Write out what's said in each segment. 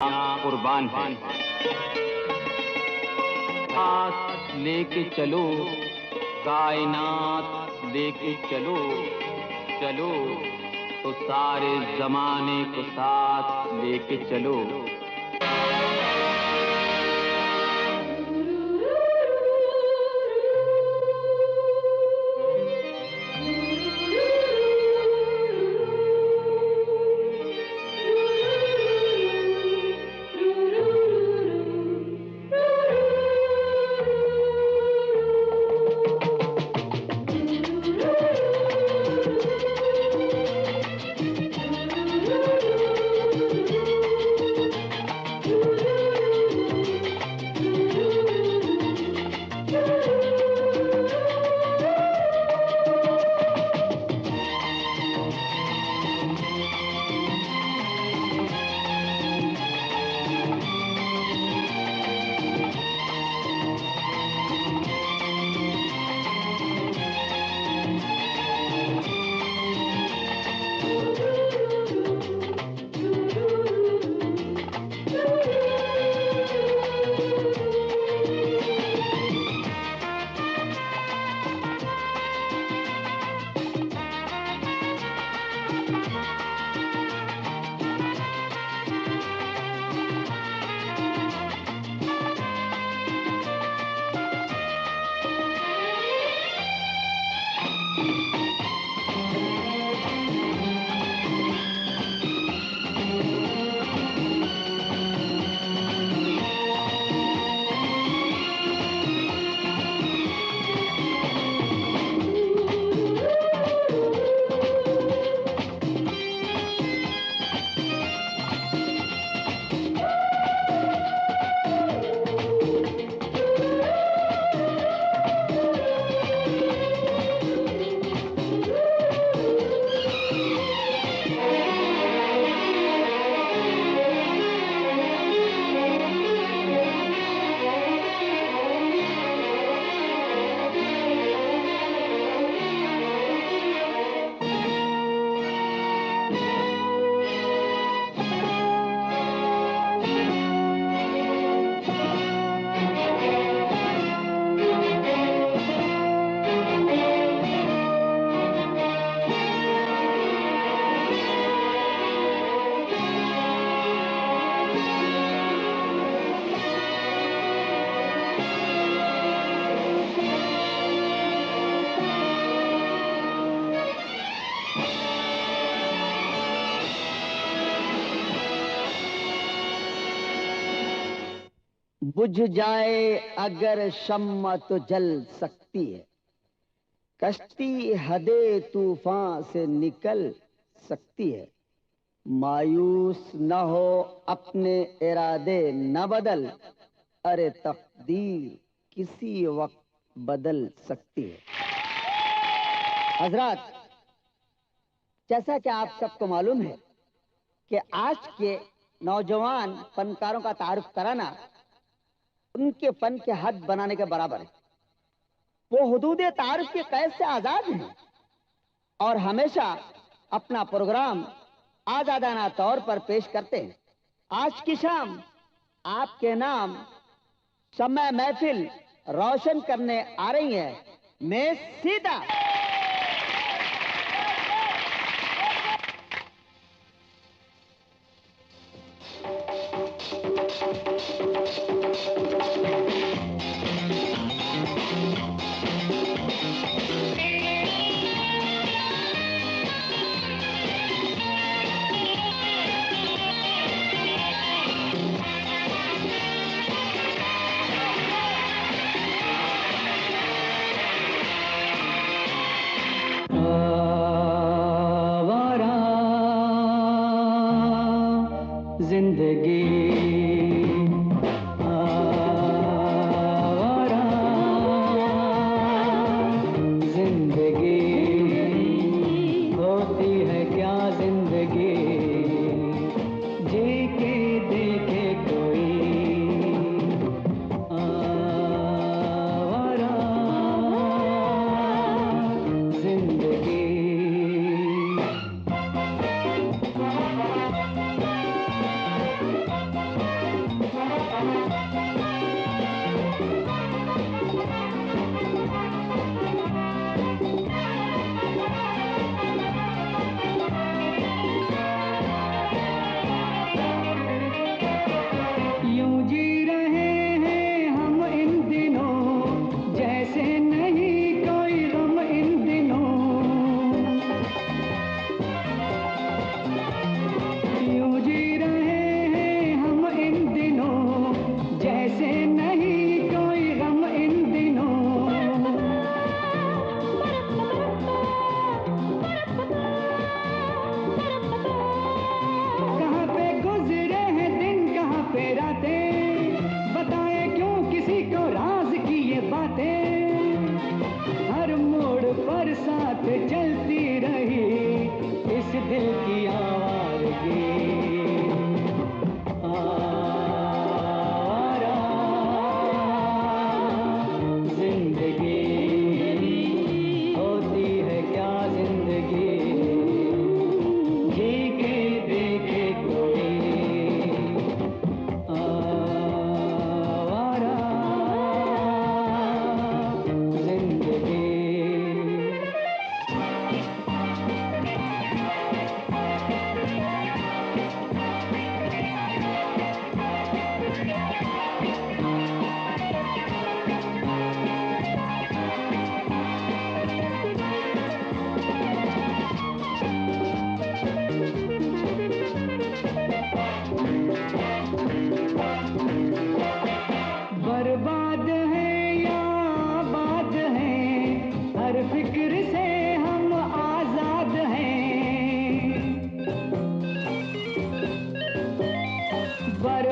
कुर्बान है। साथ लेके चलो, कायनात लेके चलो, चलो तो सारे जमाने को साथ लेके चलो। बुझ जाए अगर शम्मा तो जल सकती है, कश्ती हदे तूफान से निकल सकती है। मायूस न हो, अपने इरादे न बदल, अरे तकदीर किसी वक्त बदल सकती है। हजरात, जैसा कि आप सबको मालूम है कि आज के नौजवान फनकारों का तारुफ कराना उनके फन के हद बनाने के बराबर है। वो हुदूद तारुफ के कैद से आजाद हैं और हमेशा अपना प्रोग्राम आजादाना तौर पर पेश करते हैं। आज की शाम आपके नाम शम्मा महफिल रोशन करने आ रही है मैं सीता।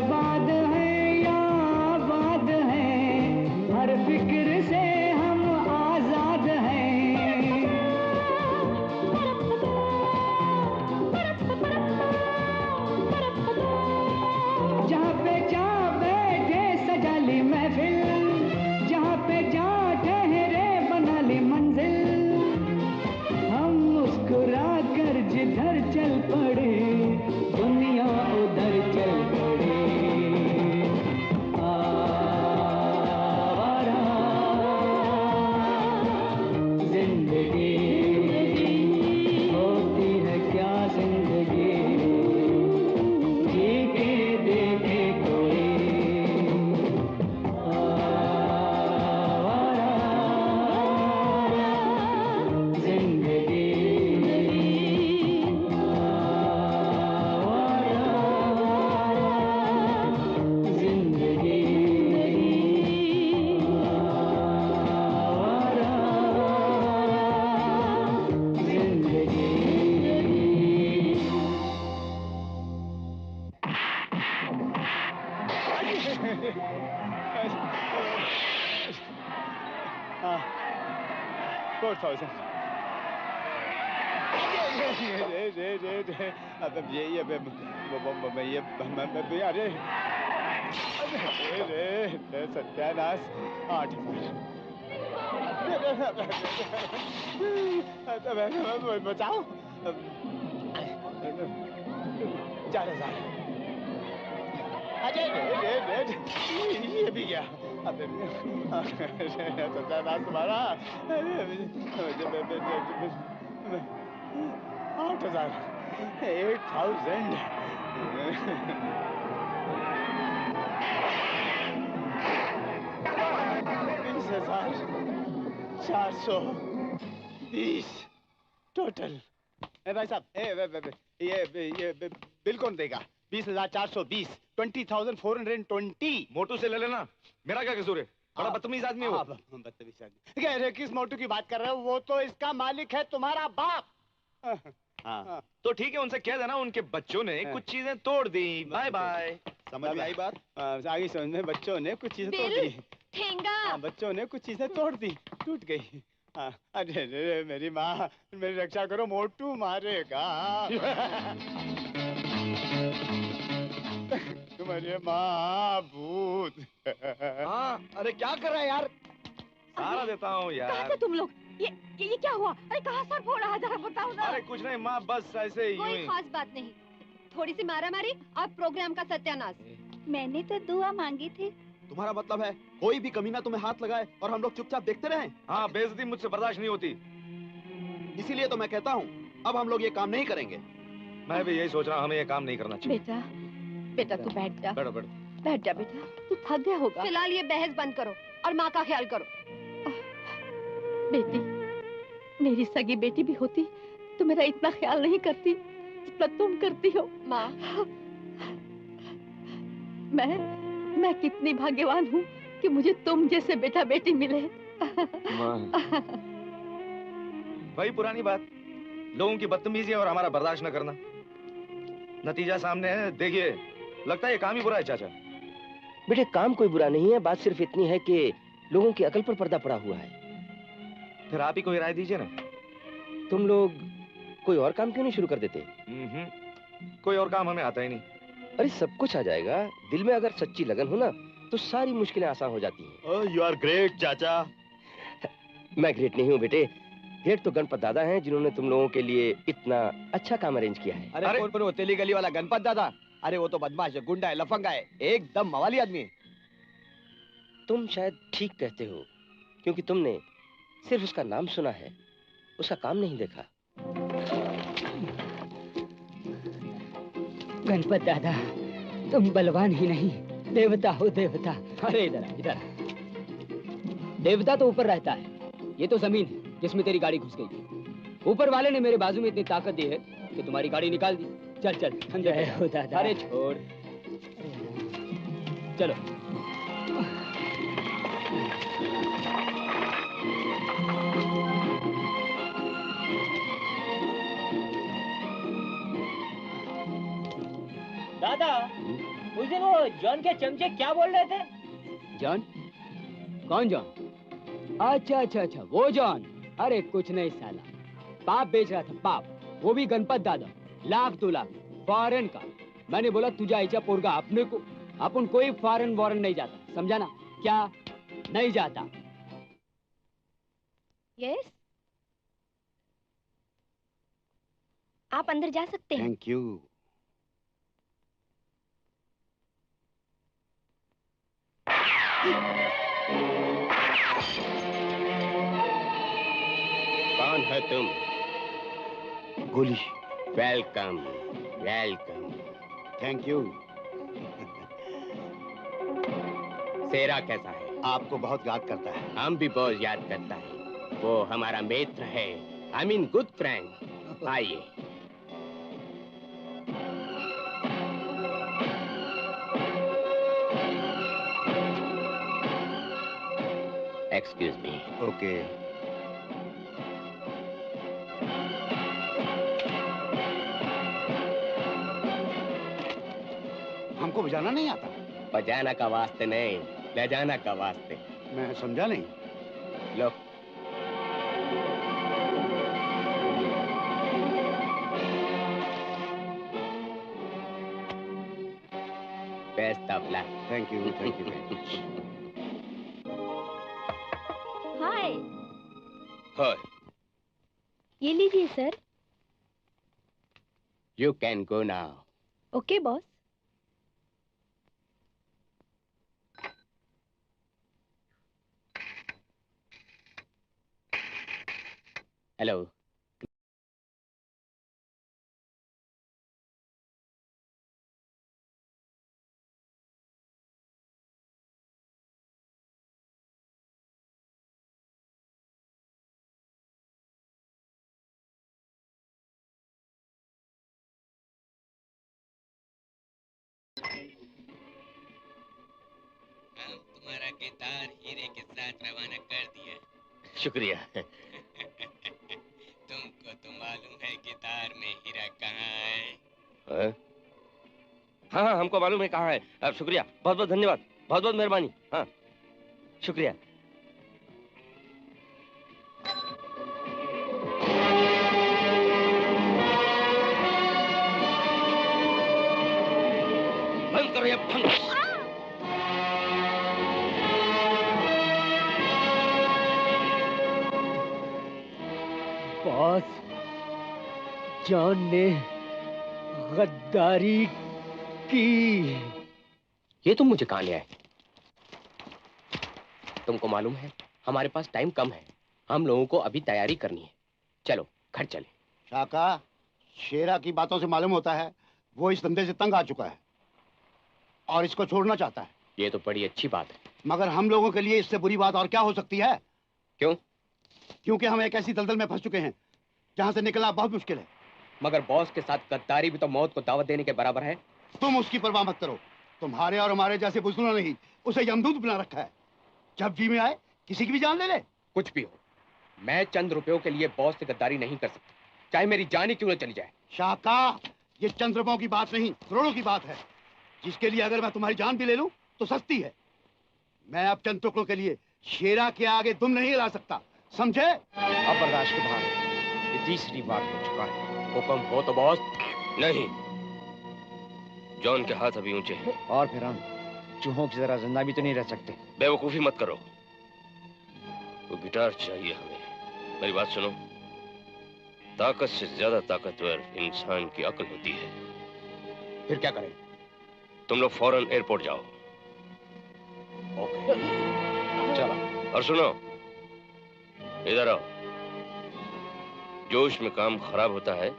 बर्बाद हैं या आबाद हैं, हर फिक्र से हम आजाद हैं। जहाँ पे जा बैठे सजा ली महफिल, जहाँ पे जा ठहरे बना ली मंजिल, हम मुस्कुरा कर जिधर चल पड़े दुनिया उधर चल पड़े। आवारा जिंदगी होती है क्या जिंदगी, जी के देखे कोई। आवारा जिंदगी, सत्यानाश। 8,000 बचाओ। 4,000। अरे ये भी गया। सत्यानाश तुम्हारा। 8,000। 8,000। 20,420 टोटल। भाई साहब, ये बिल कौन देगा? 20,420। 20,420। मोटू से ले लेना, मेरा क्या कसूर है? बड़ा बदतमीज आदमी है वो। बदतमीज आदमी। कह रहे किस मोटू की बात कर रहे हो? वो तो इसका मालिक है, तुम्हारा बाप। हाँ, तो ठीक है, उनसे कह देना उनके बच्चों ने कुछ चीजें तोड़ दी। Bye bye. समझ में आई बात? आगे समझ में, बच्चों ने कुछ चीजें तोड़ दी। ठेंगा। बच्चों ने कुछ चीजें तोड़ दी, टूट गई। अरे मेरी माँ, मेरी रक्षा करो, मोटू मारेगा। तुम्हारी माँ भूत। हाँ, अरे क्या कर रहा है यार? सारा देता हूँ यार। कहाँ थे तुम लोग? ये क्या हुआ? अरे कहाँ सर फोड़ रहा है, जरा बताओ ना। अरे कुछ नहीं माँ, बस ऐसे ही। कोई खास बात नहीं, थोड़ी सी मारामारी और प्रोग्राम का सत्यानाश। मैंने तो दुआ मांगी थी। तुम्हारा मतलब है कोई भी कमीना तुम्हें हाथ लगाए और हम लोग चुपचाप देखते रहें? हाँ, बेइज्जती मुझसे बर्दाश्त नहीं होती, इसीलिए तो मैं कहता हूँ अब हम लोग ये काम नहीं करेंगे। मैं भी यही सोच रहा हूँ, हमें ये काम नहीं करना चाहिए। बेटा, बेटा तू बैठ जा। बैठो बैठो। बैठ जा बेटा, तू थक गया होगा। फिलहाल ये बहस बंद करो और माँ का ख्याल करो। बेटी, मेरी सगी बेटी भी होती तो मेरा इतना ख्याल नहीं करती जितना तुम करती हो। माँ, मैं कितनी भाग्यवान हूँ कि मुझे तुम जैसे बेटा बेटी मिले। वही पुरानी बात, लोगों की बदतमीजी और हमारा बर्दाश्त न करना। नतीजा सामने है, देखिए, लगता है ये काम ही बुरा है चाचा। बेटे काम कोई बुरा नहीं है, बात सिर्फ इतनी है कि लोगों की अकल पर पर्दा पड़ा हुआ है। फिर आप ही कोई राय दीजिए ना। तुम लोग कोई और काम क्यों नहीं शुरू कर देते? कोई और काम हमें आता ही नहीं। अरे सब कुछ आ जाएगा, दिल में अगर सच्ची लगन हो ना तो सारी मुश्किलें आसान हो जाती हैं। यू आर ग्रेट चाचा। मैं ग्रेट नहीं हूँ बेटे, ग्रेट तो गणपत दादा हैं जिन्होंने तुम लोगों के लिए इतना अच्छा काम अरेंज किया है। अरे कौन वो तेली गली वाला गणपत दादा? अरे वो तो बदमाश है, गुंडा है, लफंगा है, एकदम मवाली आदमी है। तुम शायद ठीक कहते हो, क्योंकि तुमने सिर्फ उसका नाम सुना है, उसका काम नहीं देखा। गणपत दादा, तुम बलवान ही नहीं, देवता हो देवता। अरे इधर इधर, देवता तो ऊपर रहता है, ये तो जमीन है जिसमें तेरी गाड़ी घुस गई थी। ऊपर वाले ने मेरे बाजू में इतनी ताकत दी है कि तुम्हारी गाड़ी निकाल दी। चल चल जय हो दादा। अरे छोड़, चलो। दादा, उस दिन वो जॉन के चमचे क्या बोल रहे थे? जॉन? कौन जॉन? अच्छा अच्छा अच्छा, वो जॉन। अरे कुछ नहीं साला, पाप बेच रहा था, पाप। वो भी गणपत दादा, 1,00,000 2 लाख फॉरेन का। मैंने बोला तुझा ऐसा पोरगा अपने को, अपन कोई फॉरेन वॉरेन नहीं जाता, समझा ना? क्या नहीं जाता? यस, आप अंदर जा सकते हैं। Thank you. कौन है तुम? गोली। Welcome welcome. Thank you. Shera कैसा है? आपको बहुत याद करता है। हम भी बहुत याद करता है। वो हमारा मित्र है, आई मीन गुड फ्रेंड। आइए। Excuse me. ओके। हमको बजाना नहीं आता। बजाना का वास्ते नहीं, ले जाना का वास्ते। मैं समझा नहीं। लो। Best of luck. Thank you thank you. Hi. Hi. ये लीजिए sir. You can go now. Okay boss. Hello. तुम्हारा गिटार हीरे के साथ रवाना कर दिया। शुक्रिया। तुमको तो मालूम है गिटार में हीरा कहाँ है? हाँ हाँ, हमको मालूम है कहाँ है। अब शुक्रिया, बहुत बहुत धन्यवाद, बहुत बहुत मेहरबानी। हाँ शुक्रिया। बंद करो ये भंग। बॉस, जॉन ने गद्दारी की। ये तुम मुझे कहाँ ले आए? तुमको मालूम है हमारे पास टाइम कम है, हम लोगों को अभी तैयारी करनी है। चलो घर चले। शाका, शेरा की बातों से मालूम होता है वो इस धंधे से तंग आ चुका है और इसको छोड़ना चाहता है। ये तो बड़ी अच्छी बात है। मगर हम लोगों के लिए इससे बुरी बात और क्या हो सकती है? क्यों? क्योंकि हम एक ऐसी दलदल में फंस चुके हैं जहां से निकलना बहुत मुश्किल है। मगर बॉस के साथ गद्दारी भी तो मौत को दावत देने के बराबर है। तुम उसकी परवाह मत करो। तुम्हारे और हमारे जैसे बुजुर्गों ने ही उसे यमदूत बना रखा है। जब जी में आए किसी की भी जान ले ले। कुछ भी हो, मैं चंद रुपयों के लिए बॉस से गद्दारी नहीं कर सकता, चाहे मेरी जान ही क्यों न चली जाए। शाका, ये चंद रुपयों की बात नहीं, करोड़ों की बात है, जिसके लिए अगर मैं तुम्हारी जान भी ले लूं तो सस्ती है। मैं अब चंद टुकड़ों के लिए शेरा के आगे दुम नहीं ला सकता, समझे? अब बर्दाश्त के बाहर, ये तीसरी बार हो चुका है। हुक्म हो तो बॉस। नहीं, जॉन के हाथ अभी ऊंचे हैं। और फिर हम चूहों की तरह जिंदा भी तो नहीं रह सकते। बेवकूफी मत करो। वो गिटार चाहिए हमें। मेरी बात सुनो, ताकत से ज्यादा ताकतवर इंसान की अक्ल होती है। फिर क्या करें? तुम लोग फौरन एयरपोर्ट जाओ। ओके चलो। और सुनो, इधर आओ। जोश में काम खराब होता है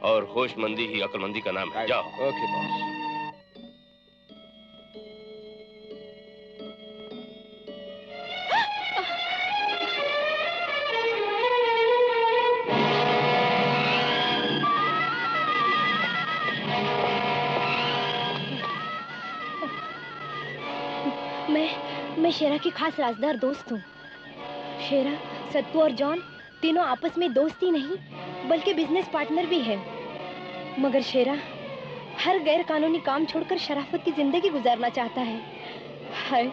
और होशमंदी ही अक्लमंदी का नाम है। जाओ। Okay boss. मैं शेरा की खास राजदार दोस्त हूँ। शेरा, सत्तू और जॉन तीनों आपस में दोस्त ही नहीं बल्कि बिजनेस पार्टनर भी हैं। मगर शेरा हर गैर कानूनी काम छोड़कर शराफत की जिंदगी गुजारना चाहता है। हाय,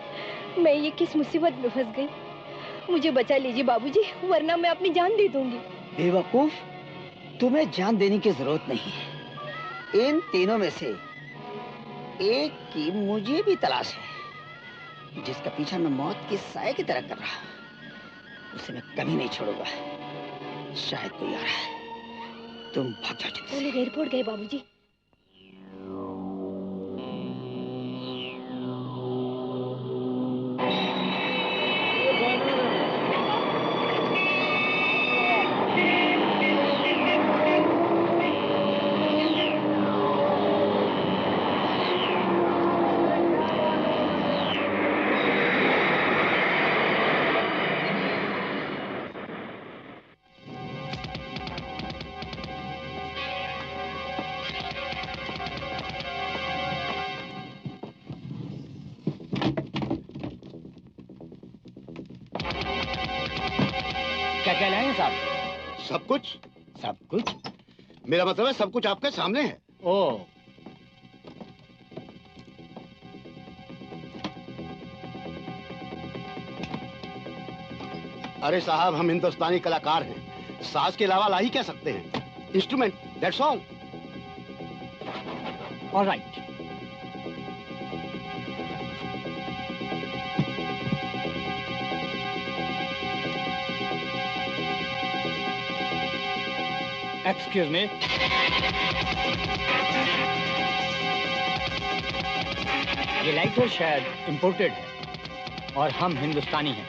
मैं ये किस मुसीबत में फंस गई। मुझे बचा लीजिए बाबूजी, वरना मैं अपनी जान दे दूंगी। बेवकूफ, तुम्हें जान देने की जरूरत नहीं है। इन तीनों में से एक की मुझे भी तलाश है, जिसका पीछा मैं मौत के साए की तरह कर रहा हूं। उसे मैं कभी नहीं छोड़ूंगा। शायद कोई आ रहा है, तुम भाग जाओ। वो लोग एयरपोर्ट गए बाबूजी। क्या लाए हैं साहब? सब कुछ? सब कुछ? मेरा मतलब है सब कुछ आपके सामने है। ओह, अरे साहब, हम हिंदुस्तानी कलाकार हैं, साज के अलावा ला ही क्या सकते हैं? Instrument, that's all. Alright. Excuse me, ये लाइटर शायद इंपोर्टेड है और हम हिंदुस्तानी हैं।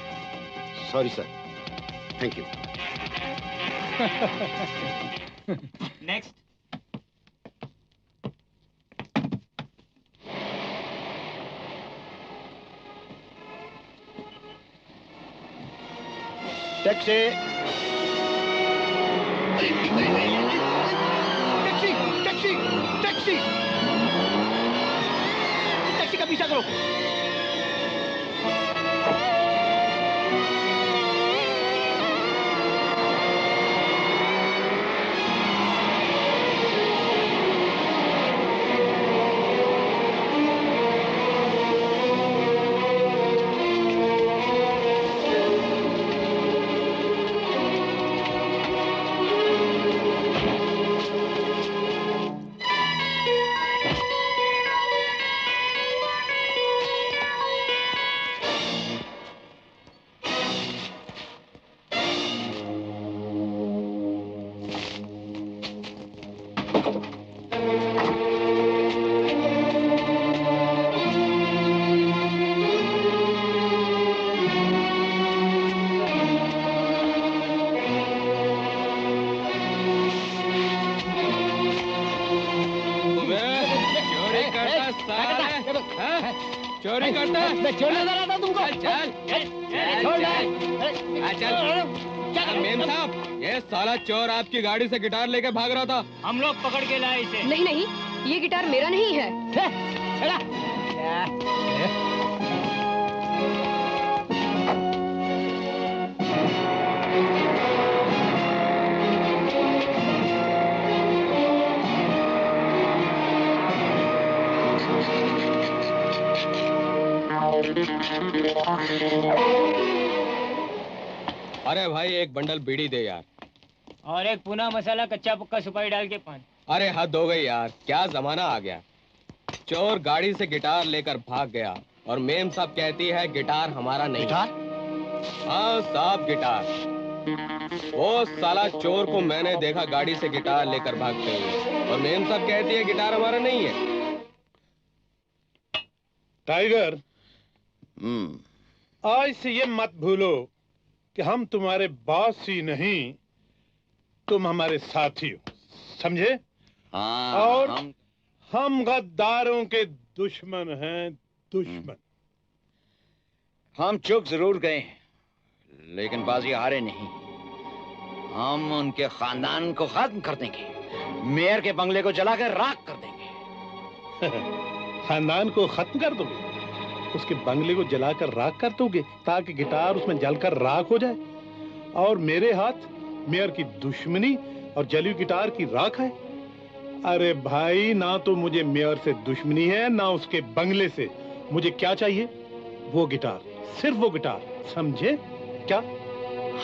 Sorry sir, thank you. Next. Taxi, taxi, taxi, taxi का पीछा करो। चोरी करता है? मैं छोड़ नजर आता तुमको। चल चल। मेम साहब, ये साला चोर आपकी गाड़ी से गिटार लेके भाग रहा था। हम लोग पकड़ के लाए इसे। नहीं नहीं, ये गिटार मेरा नहीं है। अरे भाई, एक बंडल बीड़ी दे यार। और एक पूना मसाला कच्चा पक्का सुपारी डाल के पान। अरे हद हो गई यार, क्या जमाना आ गया। चोर गाड़ी से गिटार लेकर भाग गया और मेम साहब कहती है गिटार हमारा नहीं। गिटार? हाँ साहब, गिटार। वो साला चोर को मैंने देखा गाड़ी से गिटार लेकर भागते हुए, और मेम साहब कहती है गिटार हमारा नहीं है। टाइगर, आज से ये मत भूलो कि हम तुम्हारे बॉस ही नहीं, तुम हमारे साथी हो, समझे? हाँ, और हम गद्दारों के दुश्मन हैं, दुश्मन। हम चूक जरूर गए, लेकिन बाजी हारे नहीं। हम उनके खानदान को खत्म कर देंगे, मेयर के बंगले को जलाकर राख कर देंगे। खानदान को खत्म कर दोगे? उसके बंगले को जलाकर राख कर दोगे ताकि गिटार उसमें जलकर राख हो जाए? और मेरे हाथ मेयर की दुश्मनी और जली गिटार की राख है। अरे भाई, ना तो मुझे मेयर से दुश्मनी है ना उसके बंगले से। मुझे क्या चाहिए? वो गिटार, सिर्फ वो गिटार, समझे क्या?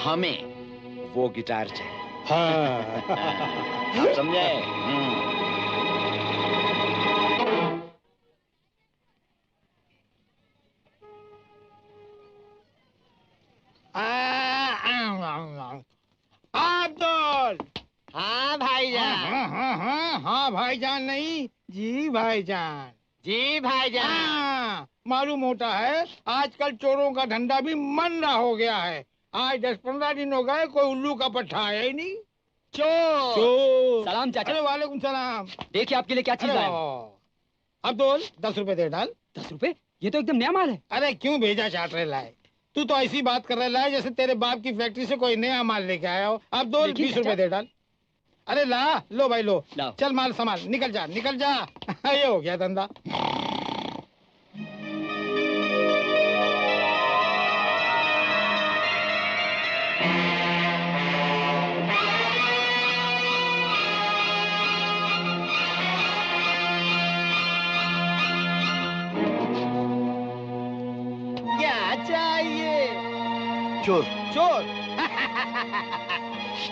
हमें वो गिटार चाहिए। हाँ। आप समझे? अब्दुल। हाँ भाईजान। हाँ भाईजान नहीं, जी भाईजान। जी भाईजान। हाँ, मालूम होता है आजकल चोरों का धंधा भी मंदा हो गया है। आज 10-15 दिन हो गए कोई उल्लू का पट्टा आया ही नहीं। चोर। सलाम चाचा। अरे वालेकुम सलाम। देखिए आपके लिए क्या चीज लाया। अब्दुल 10 रुपए दे डाल। 10 रुपए? ये तो एकदम नया माल है। अरे क्यों भेजा चाट रहे लाए? तू तो ऐसी बात कर रहा है जैसे तेरे बाप की फैक्ट्री से कोई नया माल लेके आया हो। अब्दुल 20 रुपए दे डाल। अरे ला, लो भाई लो। चल माल संभाल, निकल जा निकल जा। ये हो गया धंधा। क्या चाहिए? चोर। चोर?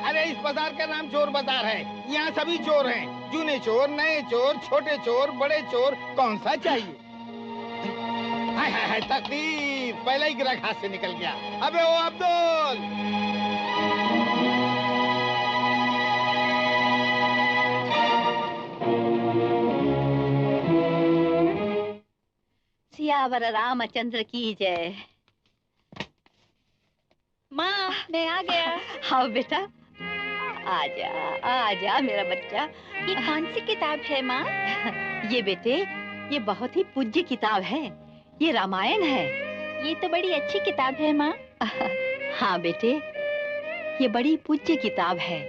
अरे इस बाजार का नाम चोर बाजार है। यहाँ सभी चोर हैं। जूने चोर, नए चोर, छोटे चोर, बड़े चोर। कौन सा चाहिए? हाय हाय हाय, तकदीर, पहला ही ग्राहक हाथ से निकल गया। अबे ओ अब्दुल। सियावर रामचंद्र की जय। माँ, मैं आ गया। हाँ बेटा, आजा आजा मेरा बच्चा। ये कौन सी किताब है माँ? ये बेटे, ये बहुत ही पूज्य किताब है। ये रामायण है। ये तो बड़ी अच्छी किताब है माँ। हाँ बेटे, ये बड़ी पूज्य किताब है,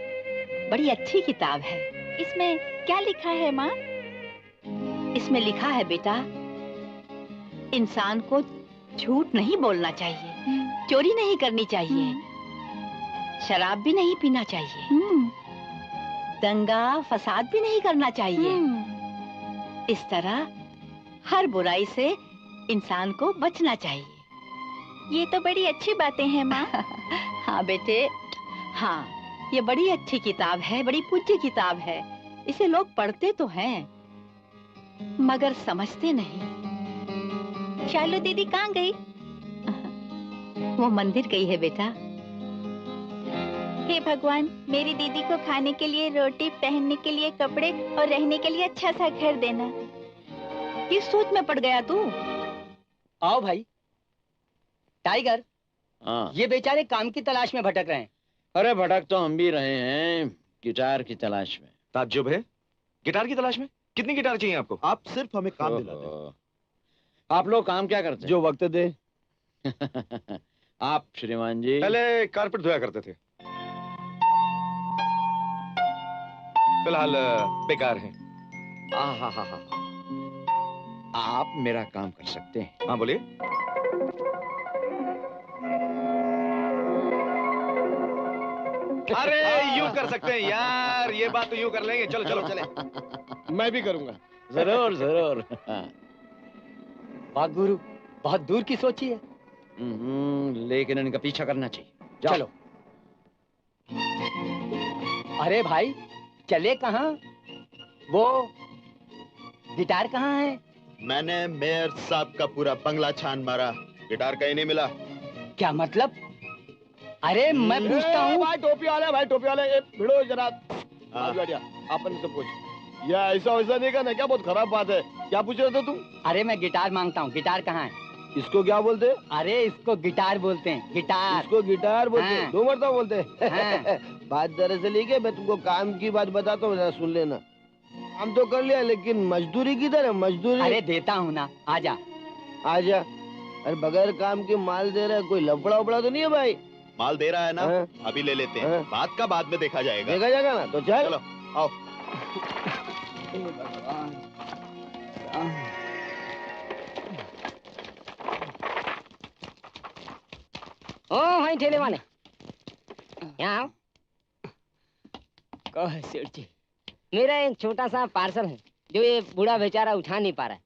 बड़ी अच्छी किताब है। इसमें क्या लिखा है माँ? इसमें लिखा है बेटा, इंसान को झूठ नहीं बोलना चाहिए, चोरी नहीं करनी चाहिए, शराब भी नहीं पीना चाहिए, दंगा फसाद भी नहीं करना चाहिए। इस तरह हर बुराई से इंसान को बचना चाहिए। ये तो बड़ी अच्छी बातें हैं माँ। हाँ बेटे, हाँ, ये बड़ी अच्छी किताब है, बड़ी पूज्य किताब है। इसे लोग पढ़ते तो हैं मगर समझते नहीं। शालू दीदी कहाँ गई? वो मंदिर गई है बेटा। हे भगवान, मेरी दीदी को खाने के लिए रोटी, पहनने के लिए कपड़े और रहने के लिए अच्छा सा घर देना। किस सोच में पड़ गया तू? आओ भाई। टाइगर, हाँ। ये बेचारे काम की तलाश में भटक रहे हैं। अरे भटक तो हम भी रहे हैं, गिटार की तलाश में। ताज्जुब है, गिटार की तलाश में? कितनी गिटार चाहिए आपको? आप सिर्फ हमें काम दिला दें। आप लोग काम क्या करते हैं? जो वक्त दे। आप श्रीमान जी? पहले कारपेट धोया करते थे, फिलहाल बेकार हैं। आप मेरा काम कर सकते हैं। हाँ बोलिए। अरे यूं कर सकते हैं यार, ये बात तो यूं कर लेंगे। चलो चलो चले। मैं भी करूंगा। जरूर जरूर। वाह गुरु, बहुत दूर की सोची है। लेकिन इनका पीछा करना चाहिए। चलो। अरे भाई, चले कहाँ? वो गिटार कहाँ है? मैंने मेयर साहब का पूरा बंगला छान मारा, गिटार कहीं नहीं मिला। क्या मतलब? अरे मैं पूछता हूँ। भाई टोपी वाले, भाई टोपी वाले, भिड़ो जरा। अपन से पूछ। ये ऐसा वैसा नहीं करना, क्या बहुत खराब बात है। क्या पूछ रहे थे तुम? अरे मैं गिटार मांगता हूँ, गिटार कहाँ है? इसको क्या बोलते? अरे इसको गिटार बोलते हैं, गिटार। इसको गिटार बोलते हैं? हाँ। दो मरतबा बोलते हैं। हाँ। बात दरअसल ये, मैं तुमको काम की बात बताता हूँ, जरा सुन लेना। काम तो कर लिया, लेकिन मजदूरी किधर है? मजदूरी। अरे देता हूँ ना, आजा। आजा। अरे बगैर काम के माल दे रहा है, कोई लफड़ा उपड़ा तो नहीं है भाई? माल दे रहा है ना, अभी ले लेते हैं। बात का बाद में देखा जाएगा। देखा जाएगा ना, तो चल। चलो आओ। ओ भाई ठेले वाले, यहाँ आओ। कहो सेठ जी, मेरा एक छोटा सा पार्सल है जो ये बूढ़ा बेचारा उठा नहीं पा रहा है।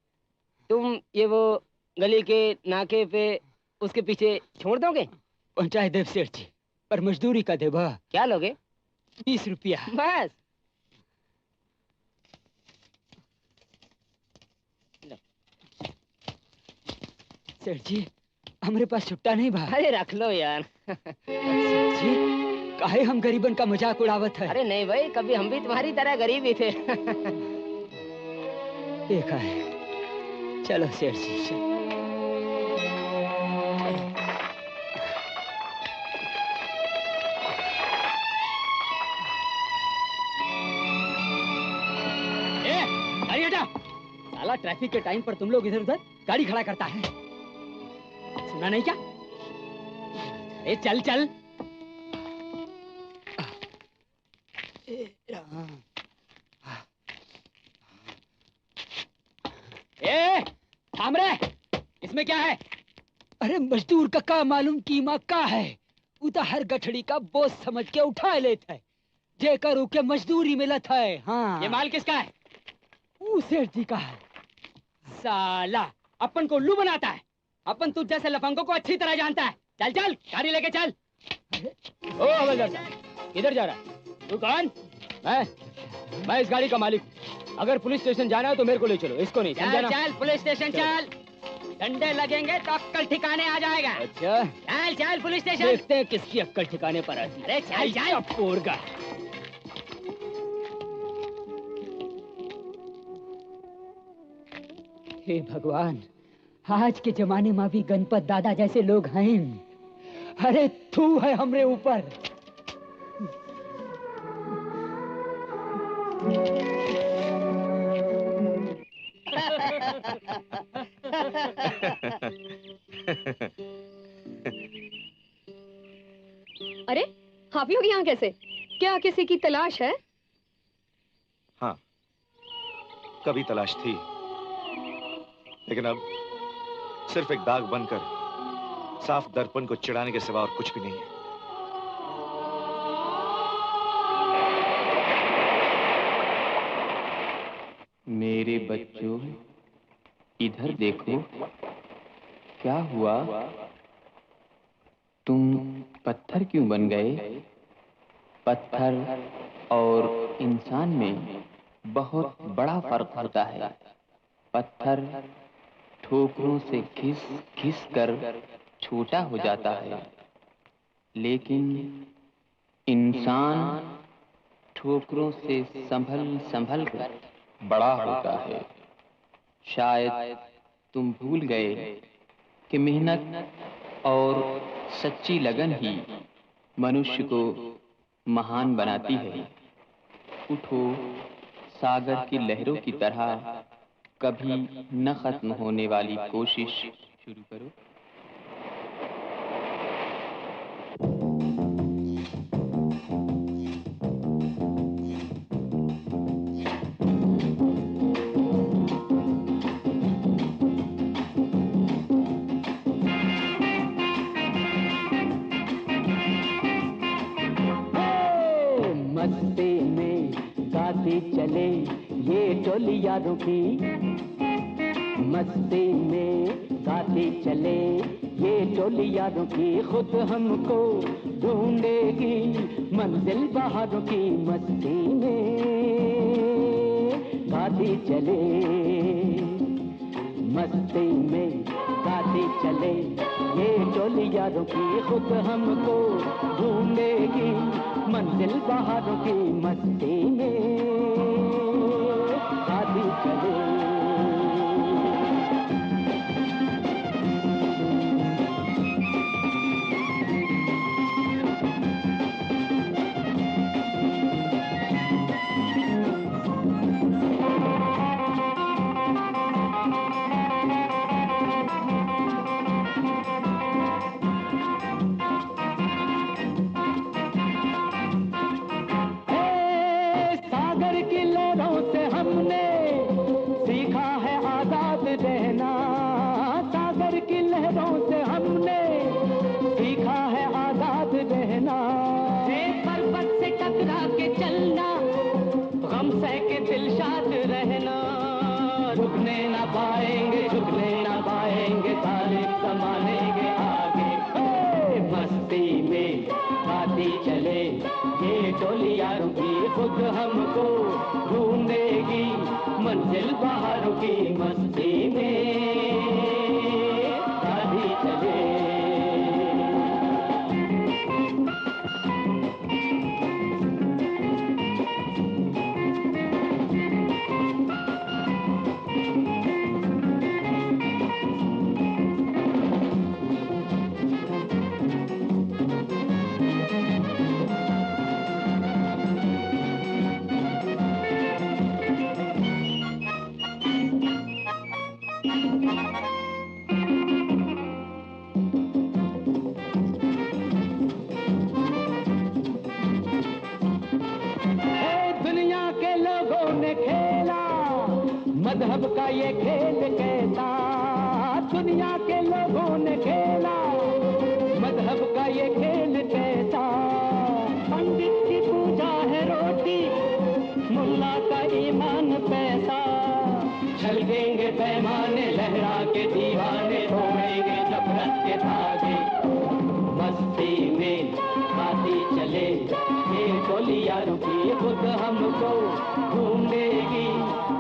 तुम ये वो गली के नाके पे उसके पीछे छोड़ दोगे? पहुंचाए देव सेठ जी, पर मजदूरी का देवा। क्या लोगे? 20 रुपया बस। सेठ जी, हमारे पास छुट्टा नहीं बा। अरे रख लो यार। सेठ जी, काहे हम गरीबन का मजाक उड़ावत है? अरे नहीं भाई, कभी हम भी तुम्हारी तरह गरीब ही थे। देखा है। चलो सेठ जी, साला ट्रैफिक के टाइम पर तुम लोग इधर उधर गाड़ी खड़ा करता है, सुना नहीं क्या? ए चल चल। ए थाम रे, इसमें क्या है? अरे मजदूर का मालूम कीमा का है, उता हर गठड़ी का बोझ समझ के उठा लेता है, जेकर उके मजदूरी मिलत है। हाँ, ये माल किसका है? सेठ जी का है। साला अपन को उल्लू बनाता है, अपन तुझ जैसे लफंगों को अच्छी तरह जानता है। चल चल गाड़ी लेके चल। ओ हवलदार साहब, किधर जा रहा है? तू कौन? मैं इस गाड़ी का मालिक हूँ। अगर पुलिस स्टेशन जाना है तो मेरे को ले चलो, इसको नहीं। चल चल पुलिस स्टेशन चल, डंडे लगेंगे तो अक्कल ठिकाने आ जाएगा। अच्छा चल चल पुलिस स्टेशन, देखते हैं किसकी अक्कल ठिकाने पर आती है। अरे चल चल पोरगा। हे भगवान, आज के जमाने में भी गणपत दादा जैसे लोग हैं। अरे थू है हमरे ऊपर। अरे आप लोग यहाँ कैसे? क्या किसी की तलाश है? हाँ, कभी तलाश थी, लेकिन अब सिर्फ एक दाग बनकर साफ दर्पण को चिढ़ाने के सिवा और कुछ भी नहीं है। मेरे बच्चों, इधर देखो, क्या हुआ? तुम पत्थर क्यों बन गए? पत्थर और इंसान में बहुत बड़ा फर्क होता है। पत्थर ठोकरों से घिस घिस कर छोटा हो जाता है, लेकिन इंसान ठोकरों से संभल संभल कर बड़ा होता है। शायद तुम भूल गए कि मेहनत और सच्ची लगन ही मनुष्य को महान बनाती है। उठो, सागर की लहरों की तरह कभी न खत्म होने वाली कोशिश शुरू करो। मस्ती में गाती चले ये टोली यारों की, मस्ती में गाती चले ये टोली यारों की, खुद हमको ढूंढेगी मंजिल बहारों की। मस्ती में गाती चले, मस्ती में गाती चले ये टोली यारों की, खुद हमको ढूंढेगी मंजिल बहारों की। मस्ती में गाती चले। मानेंगे आगे। मस्ती में गाती चले ये टोली यारों की, खुद हमको ढूंढेगी मंजिल बाहरों की। मस्ती में गाती चले। मजहब का ये खेल कैसा दुनिया के लोगों ने खेला, मजहब का ये खेल कैसा। पंडित की पूजा है रोटी, मुल्ला का ईमान पैसा। छलकेंगे पैमाने लहरा के दीवाने, तोड़ेंगे नफरत के धागे। मस्ती में गाती चले ये टोली यारों की, खुद हमको ढूंढेगी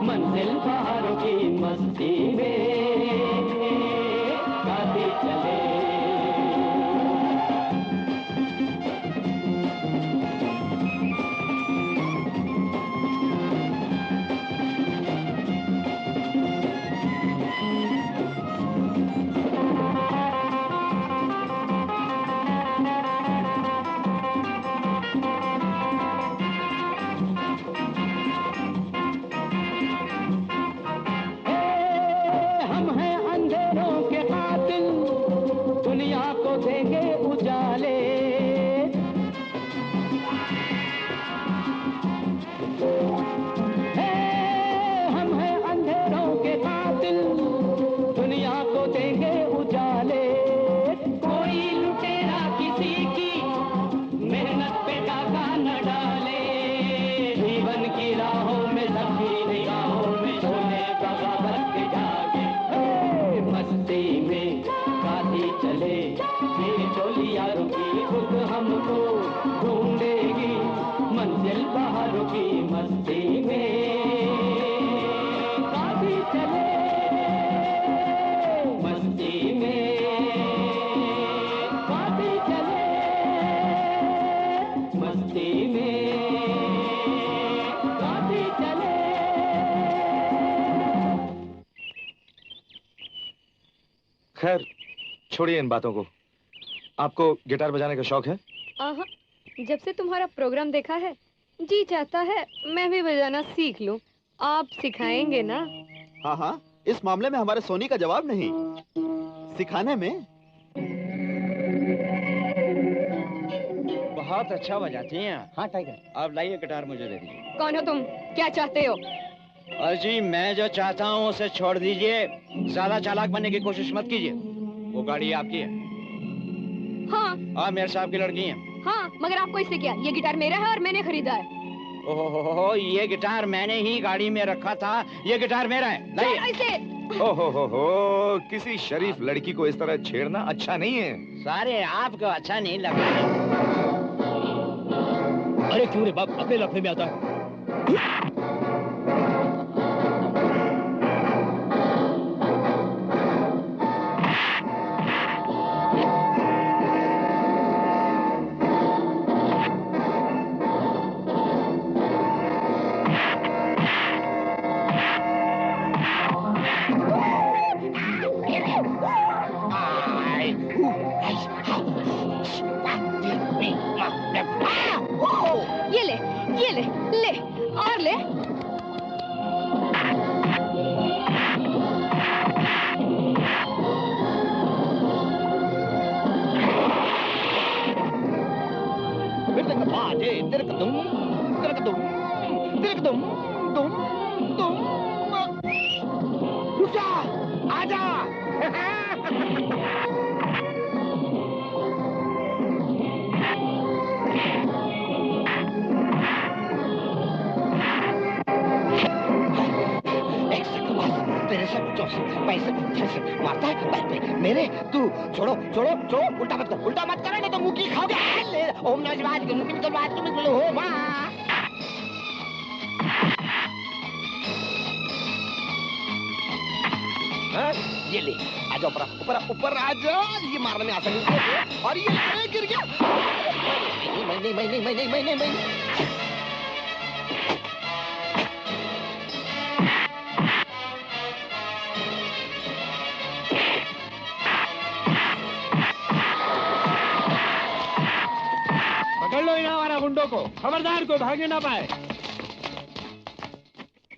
मंजिल बाहरों की। मस्ती में गाती चले। खैर छोड़िए इन बातों को। आपको गिटार बजाने का शौक है? जब से तुम्हारा प्रोग्राम देखा है जी चाहता है मैं भी बजाना सीख लूं। आप सिखाएंगे ना? हाँ हाँ, इस मामले में हमारे सोनी का जवाब नहीं। सिखाने में बहुत अच्छा बजाती हैं। हाँ टाइगर, आप लाइए गिटार मुझे दे दीजिए। कौन हो तुम? क्या चाहते हो? अजी मैं जो चाहता हूँ उसे छोड़ दीजिए, ज्यादा चालाक बनने की कोशिश मत कीजिए। वो गाड़ी आपकी है? हाँ। आप मेरे साहब की लड़की हैं? हाँ, मगर आपको इससे क्या? ये गिटार मेरा है और मैंने खरीदा है। ओहो, ये गिटार मैंने ही गाड़ी में रखा था। ये गिटार मेरा है, लाइए। ओहो, किसी शरीफ लड़की को इस तरह छेड़ना अच्छा नहीं है। सारे आपको अच्छा नहीं लगा? अरे क्यों रे बाप, अपने लफड़े में आता है। ये ले, ले और ले। आजा। तेरे से 64 पैसे मारता है पैर पे मेरे तू छोड़ो छोड़ो छोड़ो, उल्टा मत कर नहीं तो मुंह की खाओगे। ओम नमः शिवाय हो मां। ये ले, आ जाओ ऊपर ऊपर ऊपर आ जाओ। ये मारने में आसानी है और ये अरे गिर गया। मैं पकड़ लो इन हमारा गुंडों को, खबरदार को भागने ना पाए।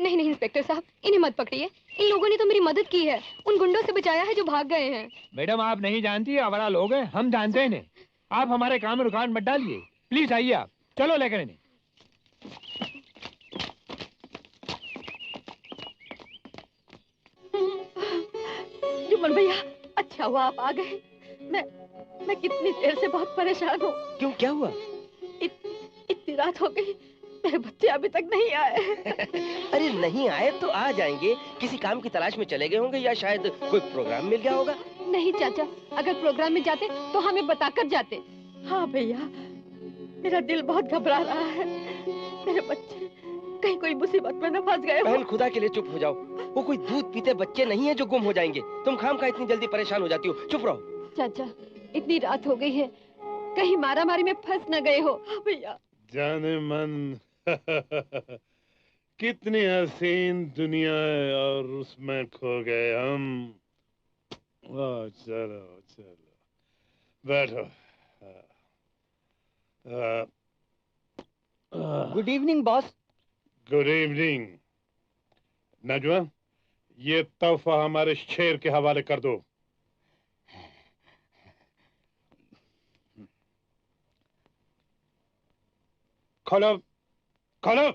नहीं नहीं इंस्पेक्टर साहब, इन्हें मत पकड़िए। इन लोगों ने तो मेरी मदद की है, उन गुंडों से बचाया है जो भाग गए हैं। मैडम आप नहीं जानती, आवारा लोग हैं, हम जानते हैं इन्हें। आप हमारे काम में रुकावट मत डालिए, प्लीज आइए आप। चलो लेकर इन्हें। जुम्मन भैया, अच्छा हुआ आप आ गए। मैं कितनी देर से बहुत परेशान हूँ। क्यों, क्या हुआ? इतनी रात हो गई, मेरे बच्चे अभी तक नहीं आए। अरे नहीं आए तो आ जाएंगे। किसी काम की तलाश में चले गए होंगे या शायद कोई प्रोग्राम मिल गया होगा। नहीं चाचा, अगर प्रोग्राम में जाते तो हमें बताकर जाते। हाँ भैया, मेरा दिल बहुत घबरा रहा है। मेरे बच्चे कहीं कोई मुसीबत में न फंस गए। बहन खुदा के लिए चुप हो जाओ। वो कोई दूध पीते बच्चे नहीं है जो गुम हो जाएंगे। तुम खामखा इतनी जल्दी परेशान हो जाती हो। चुप रहो। चाचा, इतनी रात हो गई है, कहीं मारामारी में फंस न गए हो। भैया जाने मन कितनी हसीन दुनिया है और उसमें खो गए हम। चलो चलो बैठो। Good evening boss. Good evening. Najwa, ये तोहफा हमारे शेर के हवाले कर दो। खोलो खोलो।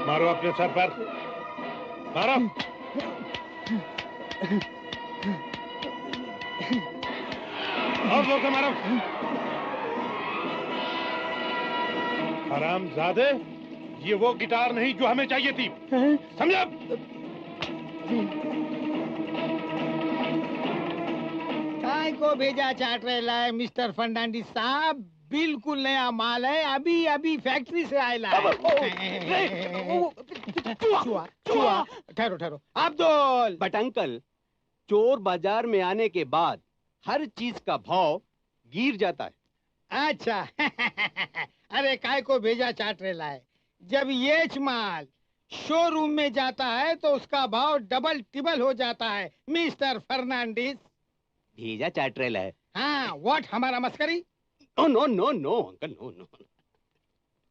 मारो अपने सर पर, मारो। और जोर से मारो। हरामजादे, ये वो गिटार नहीं जो हमें चाहिए थी, समझा? काय को भेजा चाट रहे है मिस्टर फर्नांडिस साहब? बिल्कुल नया माल है, अभी अभी फैक्ट्री से आयला है। ठहरो ठहरो अब्दुल। बट अंकल, चोर बाजार में आने के बाद हर चीज का भाव गिर जाता है। अच्छा अरे काय को भेजा चाट रहा है? जब ये माल शोरूम में जाता है तो उसका भाव डबल टिबल हो जाता है मिस्टर फर्नांडिस। भेजा चाट रहा है। हाँ, व्हाट, हमारा मस्करी? No no no no uncle, no no.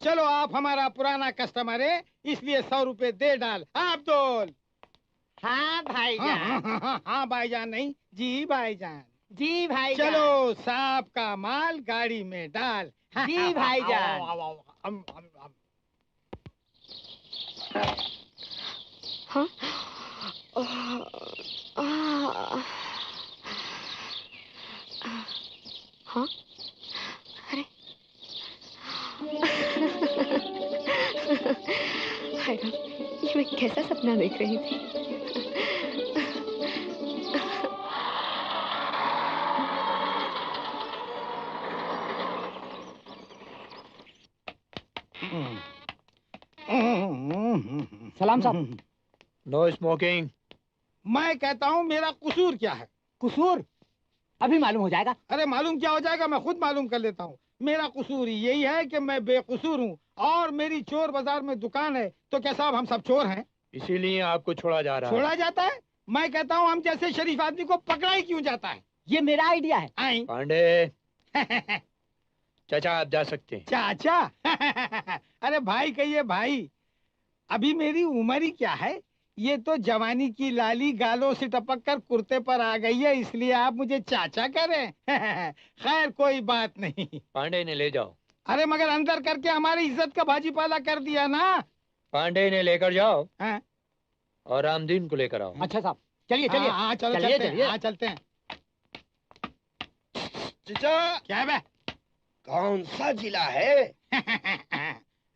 चलो, आप हमारा पुराना कस्टमर है, इसलिए 100 रुपए दे डाल। अब्दुल। हाँ भाईजान। हाँ भाईजान नहीं, जी भाईजान। जी भाईजान। चलो, सांप का माल गाड़ी में डाल। जी भाईजान। हाँ? हाँ? अरे हाय राम, ये मैं कैसा सपना देख रही थी। सलाम साहब। No smoking. मैं कहता हूँ मेरा कसूर क्या है? कसूर अभी मालूम हो जाएगा। अरे मालूम क्या हो जाएगा, मैं खुद मालूम कर लेता हूँ। मेरा कसूर यही है कि मैं बेकसूर हूँ और मेरी चोर बाजार में दुकान है। तो क्या साहब हम सब चोर हैं? इसीलिए आपको छोड़ा जा रहा है। छोड़ा जाता है? मैं कहता हूँ हम जैसे शरीफ आदमी को पकड़ा ही क्यों जाता है? ये मेरा आइडिया है। पांडे चाचा, आप जा सकते हैं। चाचा अरे भाई कहिए भाई, अभी मेरी उम्र ही क्या है? ये तो जवानी की लाली गालों से टपक कर कुर्ते पर आ गई है, इसलिए आप मुझे चाचा करें। खैर कोई बात नहीं। पांडे ने ले जाओ। अरे मगर अंदर करके हमारी इज्जत का भाजीपाला कर दिया ना। पांडे ने लेकर जाओ। हाँ? और रामदीन को लेकर आओ। अच्छा साहब, चलिए चलिए। हाँ चलो, चलते हैं। चचा, क्या है? कौन सा जिला है?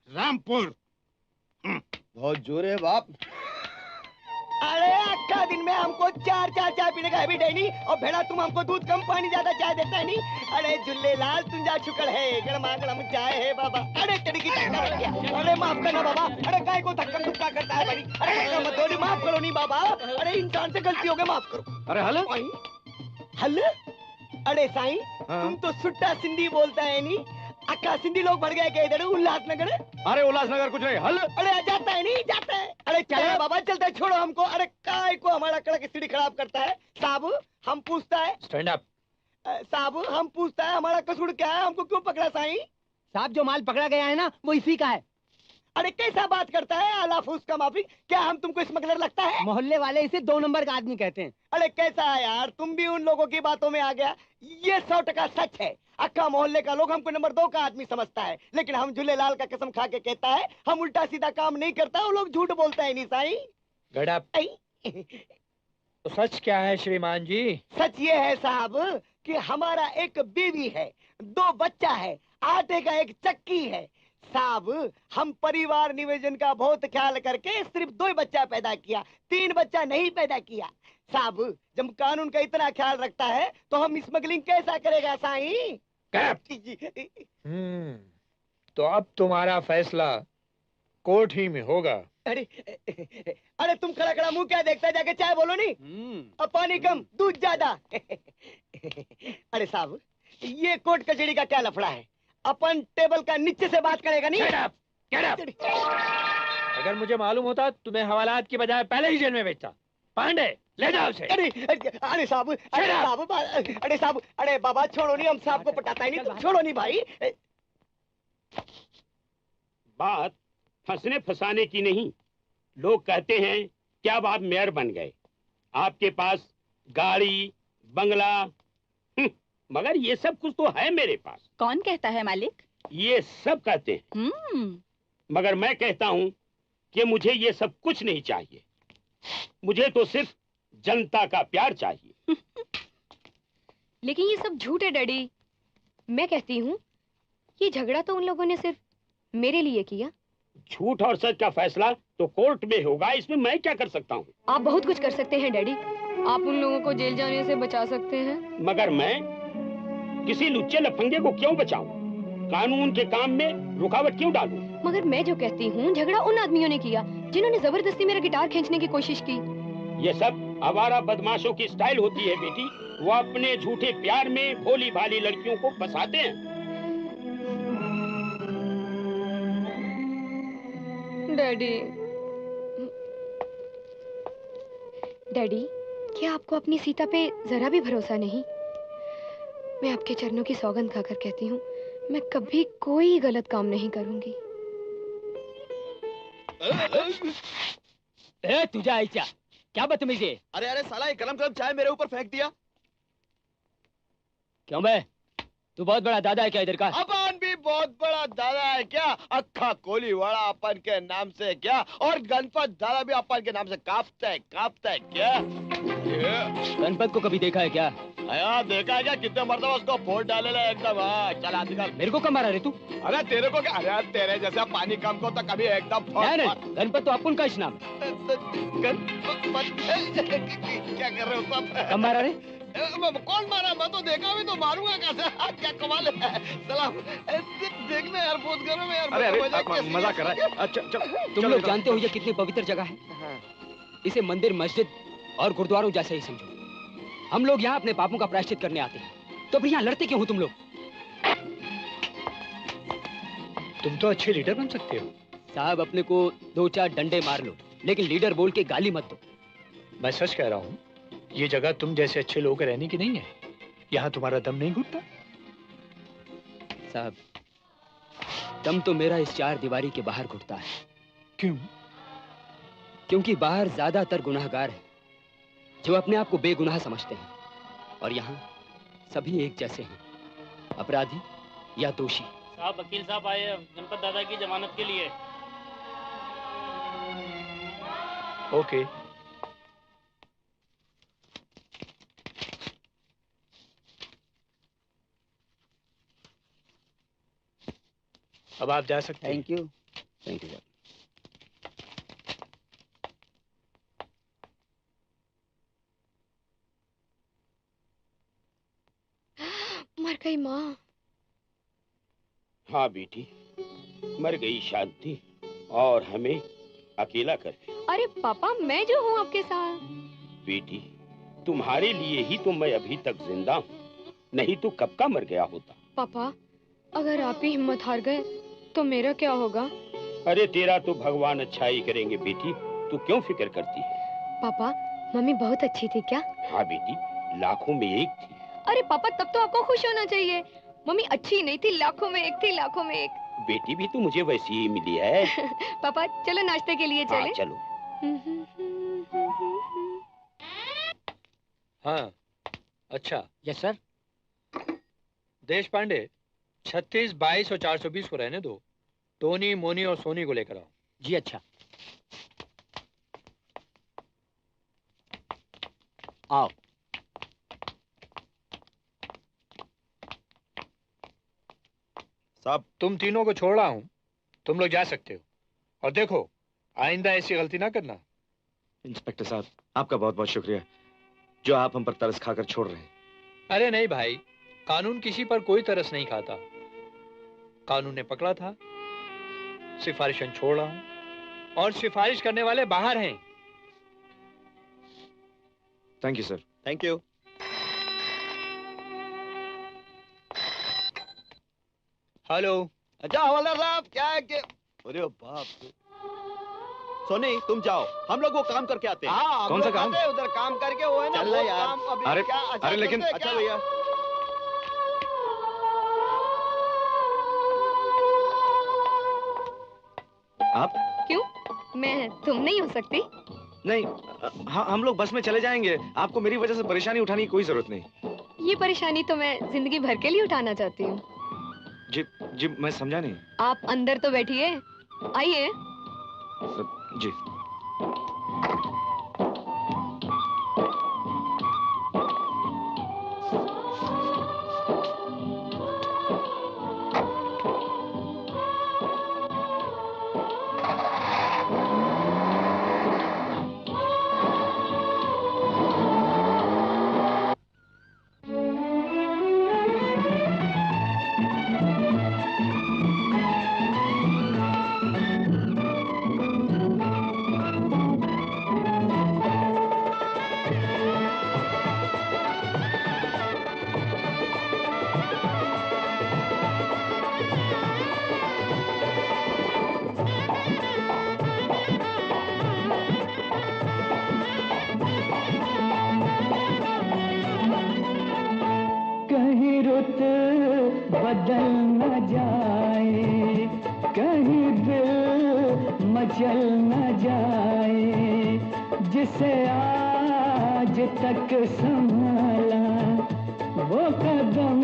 रामपुर। बहुत जोर है बाप। अरे अक्का दिन में हमको 4 चाय पीने का हैबिट है नहीं, और भेड़ा तुम हमको दूध कम पानी ज्यादा चाय देता है नहीं। अरे झुल्ले लाल तुंजा शुक्र है, गरमा गरम चाय है बाबा। अरे तेरी की धक्का लग गया, अरे माफ करना बाबा। अरे काय को धक्का धुक्का करता है बड़ी, अरे मत दो, माफ करो नहीं बाबा। अरे इंसान से गलती हो गई, माफ करो। अरे हल हल? अरे साईं, तुम तो सुट्टा सिंधी बोलता है नहीं। अक्का सिंधी लोग बढ़ गए क्या इधर उल्लासनगर? अरे उल्लासनगर कुछ नहीं, हल। अरे जाता है नहीं, जाता है। अरे चले बाबा, चलता है, छोड़ो हमको। अरे काय को हमारा कड़क सीढ़ी खराब करता है साहब? हम पूछता है, स्टैंड अप साहब हम पूछता है हमारा कसूर क्या है, हमको क्यों पकड़ा साईं? साहब जो माल पकड़ा गया है ना वो इसी का है। अरे कैसा बात करता है आला फूस का माफी? क्या हम तुमको स्मगलर लगता है? मोहल्ले वाले इसे 2 नंबर का आदमी कहते हैं। अरे कैसा है यार, तुम भी उन लोगों की बातों में आ गया। ये 100% सच है। अक्का मोहल्ले का लोग हमको नंबर 2 का आदमी समझता है, लेकिन हम झूलेलाल का कसम खा के कहता है हम उल्टा सीधा काम नहीं करता। वो लोग झूठ बोलता है नहीं साईं। तो सच क्या है श्रीमान जी? सच ये है साहब कि हमारा एक बीवी है, 2 बच्चा है, आटे का एक चक्की है। साहब हम परिवार नियोजन का बहुत ख्याल करके सिर्फ 2 बच्चा पैदा किया, 3 बच्चा नहीं पैदा किया। साहब जब कानून का इतना ख्याल रखता है तो हम स्मगलिंग कैसा करेगा साईं? तो अब तुम्हारा फैसला कोर्ट ही में होगा। अरे तुम खड़ा खड़ा मुंह क्या देखता है, जाके चाय बोलो नहीं। अब पानी कम दूध ज्यादा। अरे साहब ये कोर्ट कचहरी का क्या लफड़ा है? अपन टेबल का नीचे से बात करेगा नहीं। Get up! अगर मुझे मालूम होता तो मैं हवालात की बजाय पहले ही जेल में भेजता। पांडे ले जाओ उसे। अरे साहब, अरे साहब, अरे बाबा छोड़ो नहीं, हम साहब को पटाता ही नहीं, तुम छोड़ो नहीं भाई। बात फंसने फंसाने की नहीं। लोग कहते हैं कि अब आप मेयर बन गए, आपके पास गाड़ी बंगला, मगर ये सब कुछ तो है मेरे पास। कौन कहता है मालिक? ये सब कहते हैं, मगर मैं कहता हूँ कि मुझे ये सब कुछ नहीं चाहिए। मुझे तो सिर्फ जनता का प्यार चाहिए। लेकिन ये सब झूठ है डैडी। मैं कहती हूँ ये झगड़ा तो उन लोगों ने सिर्फ मेरे लिए किया। झूठ और सच का फैसला तो कोर्ट में होगा, इसमें मैं क्या कर सकता हूँ? आप बहुत कुछ कर सकते हैं डैडी। आप उन लोगों को जेल जाने से बचा सकते हैं। मगर मैं किसी लुच्चे लफंगे को क्यों बचाऊं? कानून के काम में रुकावट क्यों डालूं? मगर मैं जो कहती हूँ झगड़ा उन आदमियों ने किया जिन्होंने जबरदस्ती मेरा गिटार खींचने की कोशिश की। ये सब आवारा बदमाशों की स्टाइल होती है बेटी। वो अपने झूठे प्यार में भोली भाली लड़कियों को फंसाते हैं। डैडी, डैडी क्या आपको अपनी सीता पे जरा भी भरोसा नहीं? मैं आपके चरणों की सौगंध खाकर कहती हूँ मैं कभी कोई गलत काम नहीं करूंगी। तुझा ऐसा क्या बदतमीजी? अरे अरे साला ये गरम गरम चाय मेरे ऊपर फेंक दिया। क्यों बे? तू बहुत बड़ा दादा है क्या इधर का? अपन भी बहुत बड़ा दादा है क्या? अक्खा कोली वाला अपन के नाम से क्या, और गणपत दादा भी अपन के नाम से कांपता है क्या? गणपत को कभी देखा है क्या? आया देखा है क्या? कितने मरतबा उसको फोड़ डाले ले एकदम। हाँ चला निकल। मेरे को कब मारा रे तू? अरे तेरे को क्या? अरे तेरे जैसा पानी कम को तो कभी एकदम नहीं, गणपत तो अपन का ही नाम है। क्या कर रहे हो सब? कब मारा रे? कौन मारा? मैं तो देखा भी तो मारूंगा कैसे? क्या कमाल है। सलाम देखने यार, बहुत गर्म है यार। अरे मजाक कर रहा है। अच्छा तुम लोग जानते हो ये कितनी पवित्र जगह है? इसे मंदिर, मस्जिद और गुरुद्वारों जैसे ही समझो। हम लोग यहाँ अपने पापों का प्रायश्चित करने आते हैं, तो फिर यहाँ लड़ते क्यों हो तुम लोग? तुम तो अच्छे लीडर बन सकते हो। साहब अपने को 2-4 डंडे मार लो, लेकिन लीडर बोल के गाली मत दो। मैं सच कह रहा हूँ, ये जगह तुम जैसे अच्छे लोगों के रहने की नहीं है। यहाँ तुम्हारा दम नहीं घुटता। साहब दम तो मेरा इस 4 दीवारी के बाहर घुटता है। क्यों? क्योंकि बाहर ज्यादातर गुनाहगार हैं जो अपने आप को बेगुनाह समझते हैं, और यहाँ सभी एक जैसे हैं, अपराधी या दोषी। साहब वकील साहब आए गणपत दादा की जमानत के लिए। ओके। अब आप जा सकते हैं। Thank you. Thank you. गई माँ। हाँ बेटी, मर गई शांति और हमें अकेला कर दिया। अरे पापा, मैं जो हूँ आपके साथ। बेटी, तुम्हारे लिए ही तो मैं अभी तक जिंदा हूँ, नहीं तो कब का मर गया होता। पापा, अगर आप ही हिम्मत हार गए तो मेरा क्या होगा? अरे तेरा तो भगवान अच्छा ही करेंगे बेटी, तू क्यों फिक्र करती है? पापा, मम्मी बहुत अच्छी थी क्या? हाँ बेटी, लाखों में एक थी। अरे पापा, तब तो आपको खुश होना चाहिए। मम्मी अच्छी नहीं थी, लाखों में एक थी, लाखों में एक। बेटी भी तो मुझे वैसी ही मिली है। पापा चलो नाश्ते के लिए चले। हाँ चलो। हाँ अच्छा। Yes sir. देश पांडे, 36, 22 और 420 को रहने दो। टोनी, मोनी और सोनी को लेकर आओ। जी अच्छा। आओ। साहब, तुम तीनों को छोड़ रहा हूं, तुम लोग जा सकते हो। और देखो, आइंदा ऐसी गलती ना करना। इंस्पेक्टर साहब, आपका बहुत बहुत शुक्रिया जो आप हम पर तरस खाकर छोड़ रहे हैं। अरे नहीं भाई, कानून किसी पर कोई तरस नहीं खाता। कानून ने पकड़ा था, सिफारिशन छोड़ रहा हूं, और सिफारिश करने वाले बाहर हैं। Thank you sir. Thank you. Hello. अच्छा हवलदार साहब, क्या है कि अरे बाप रे। सोनी, तुम जाओ, हम लोग वो काम करके आते हैं। हाँ, कौन सा काम? उधर काम करके वो है ना, चल वो यार। काम अभी अरे क्या अरे लेकिन अच्छा भैया। आप? क्यों? मैं तुम नहीं हो सकती? नहीं, हाँ हम लोग बस में चले जाएंगे। आपको मेरी वजह से परेशानी उठाने की कोई जरूरत नहीं। ये परेशानी तो मैं जिंदगी भर के लिए उठाना चाहती हूँ। जी जी, मैं समझा नहीं। आप अंदर तो बैठिए, आइए। जी। कहीं रुत बदल न जाए, कहीं दिल मचल न जाए, जिसे आज तक संभाला वो कदम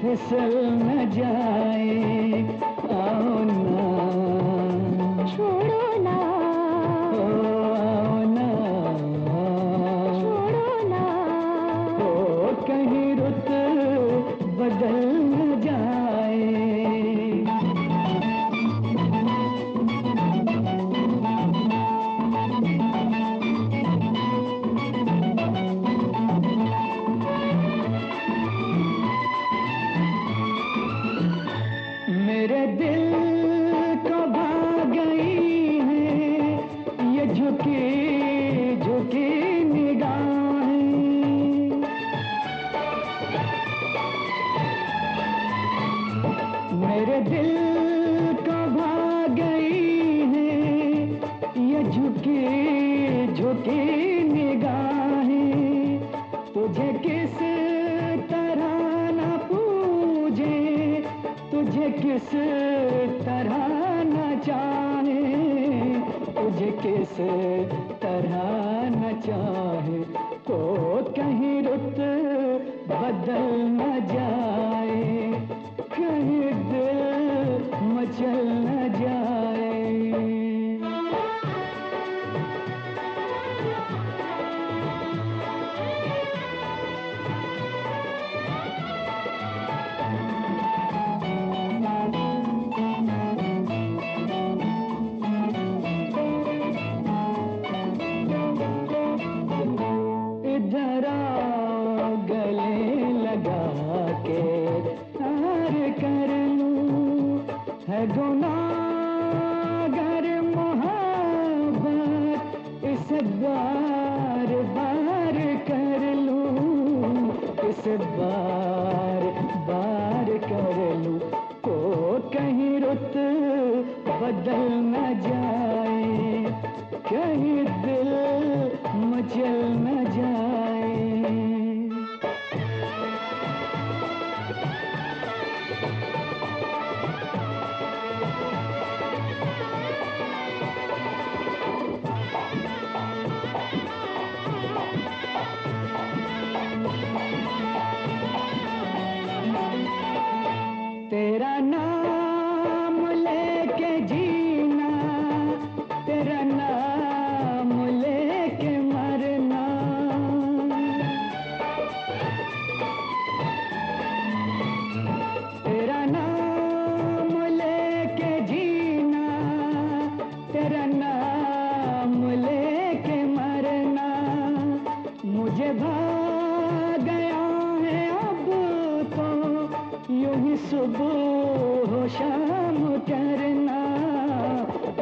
फिसल न जाए। आओ ना, छोड़ो ना, आओ ना, छोड़ो ना, ओ कहीं रुत बदल न जाए। मेरे दिल को भा गई है ये झुकी झुकी निगाहें। मेरे दिल को भा गई है ये झुकी झुकी निगाहें। तुझे किस तरह न पूजे, तुझे किस तरह न चाहे, तुझे किस तरह न चाहे, तो कहीं रुत बदल न जाए, कहीं दिल मचल न जाए। इधर आओ, गले लगा तुझसे बार बार कर लूं तो कहीं रुत बदल न जाए, कहीं दिल मचल न जाए। तेरा नाम लेके जीना, तेरा नाम लेके मरना, तेरा नाम लेके जीना, तेरा नाम लेके मरना। मुझे भाग गया है अब तो यूं ही सुबह शाम करना,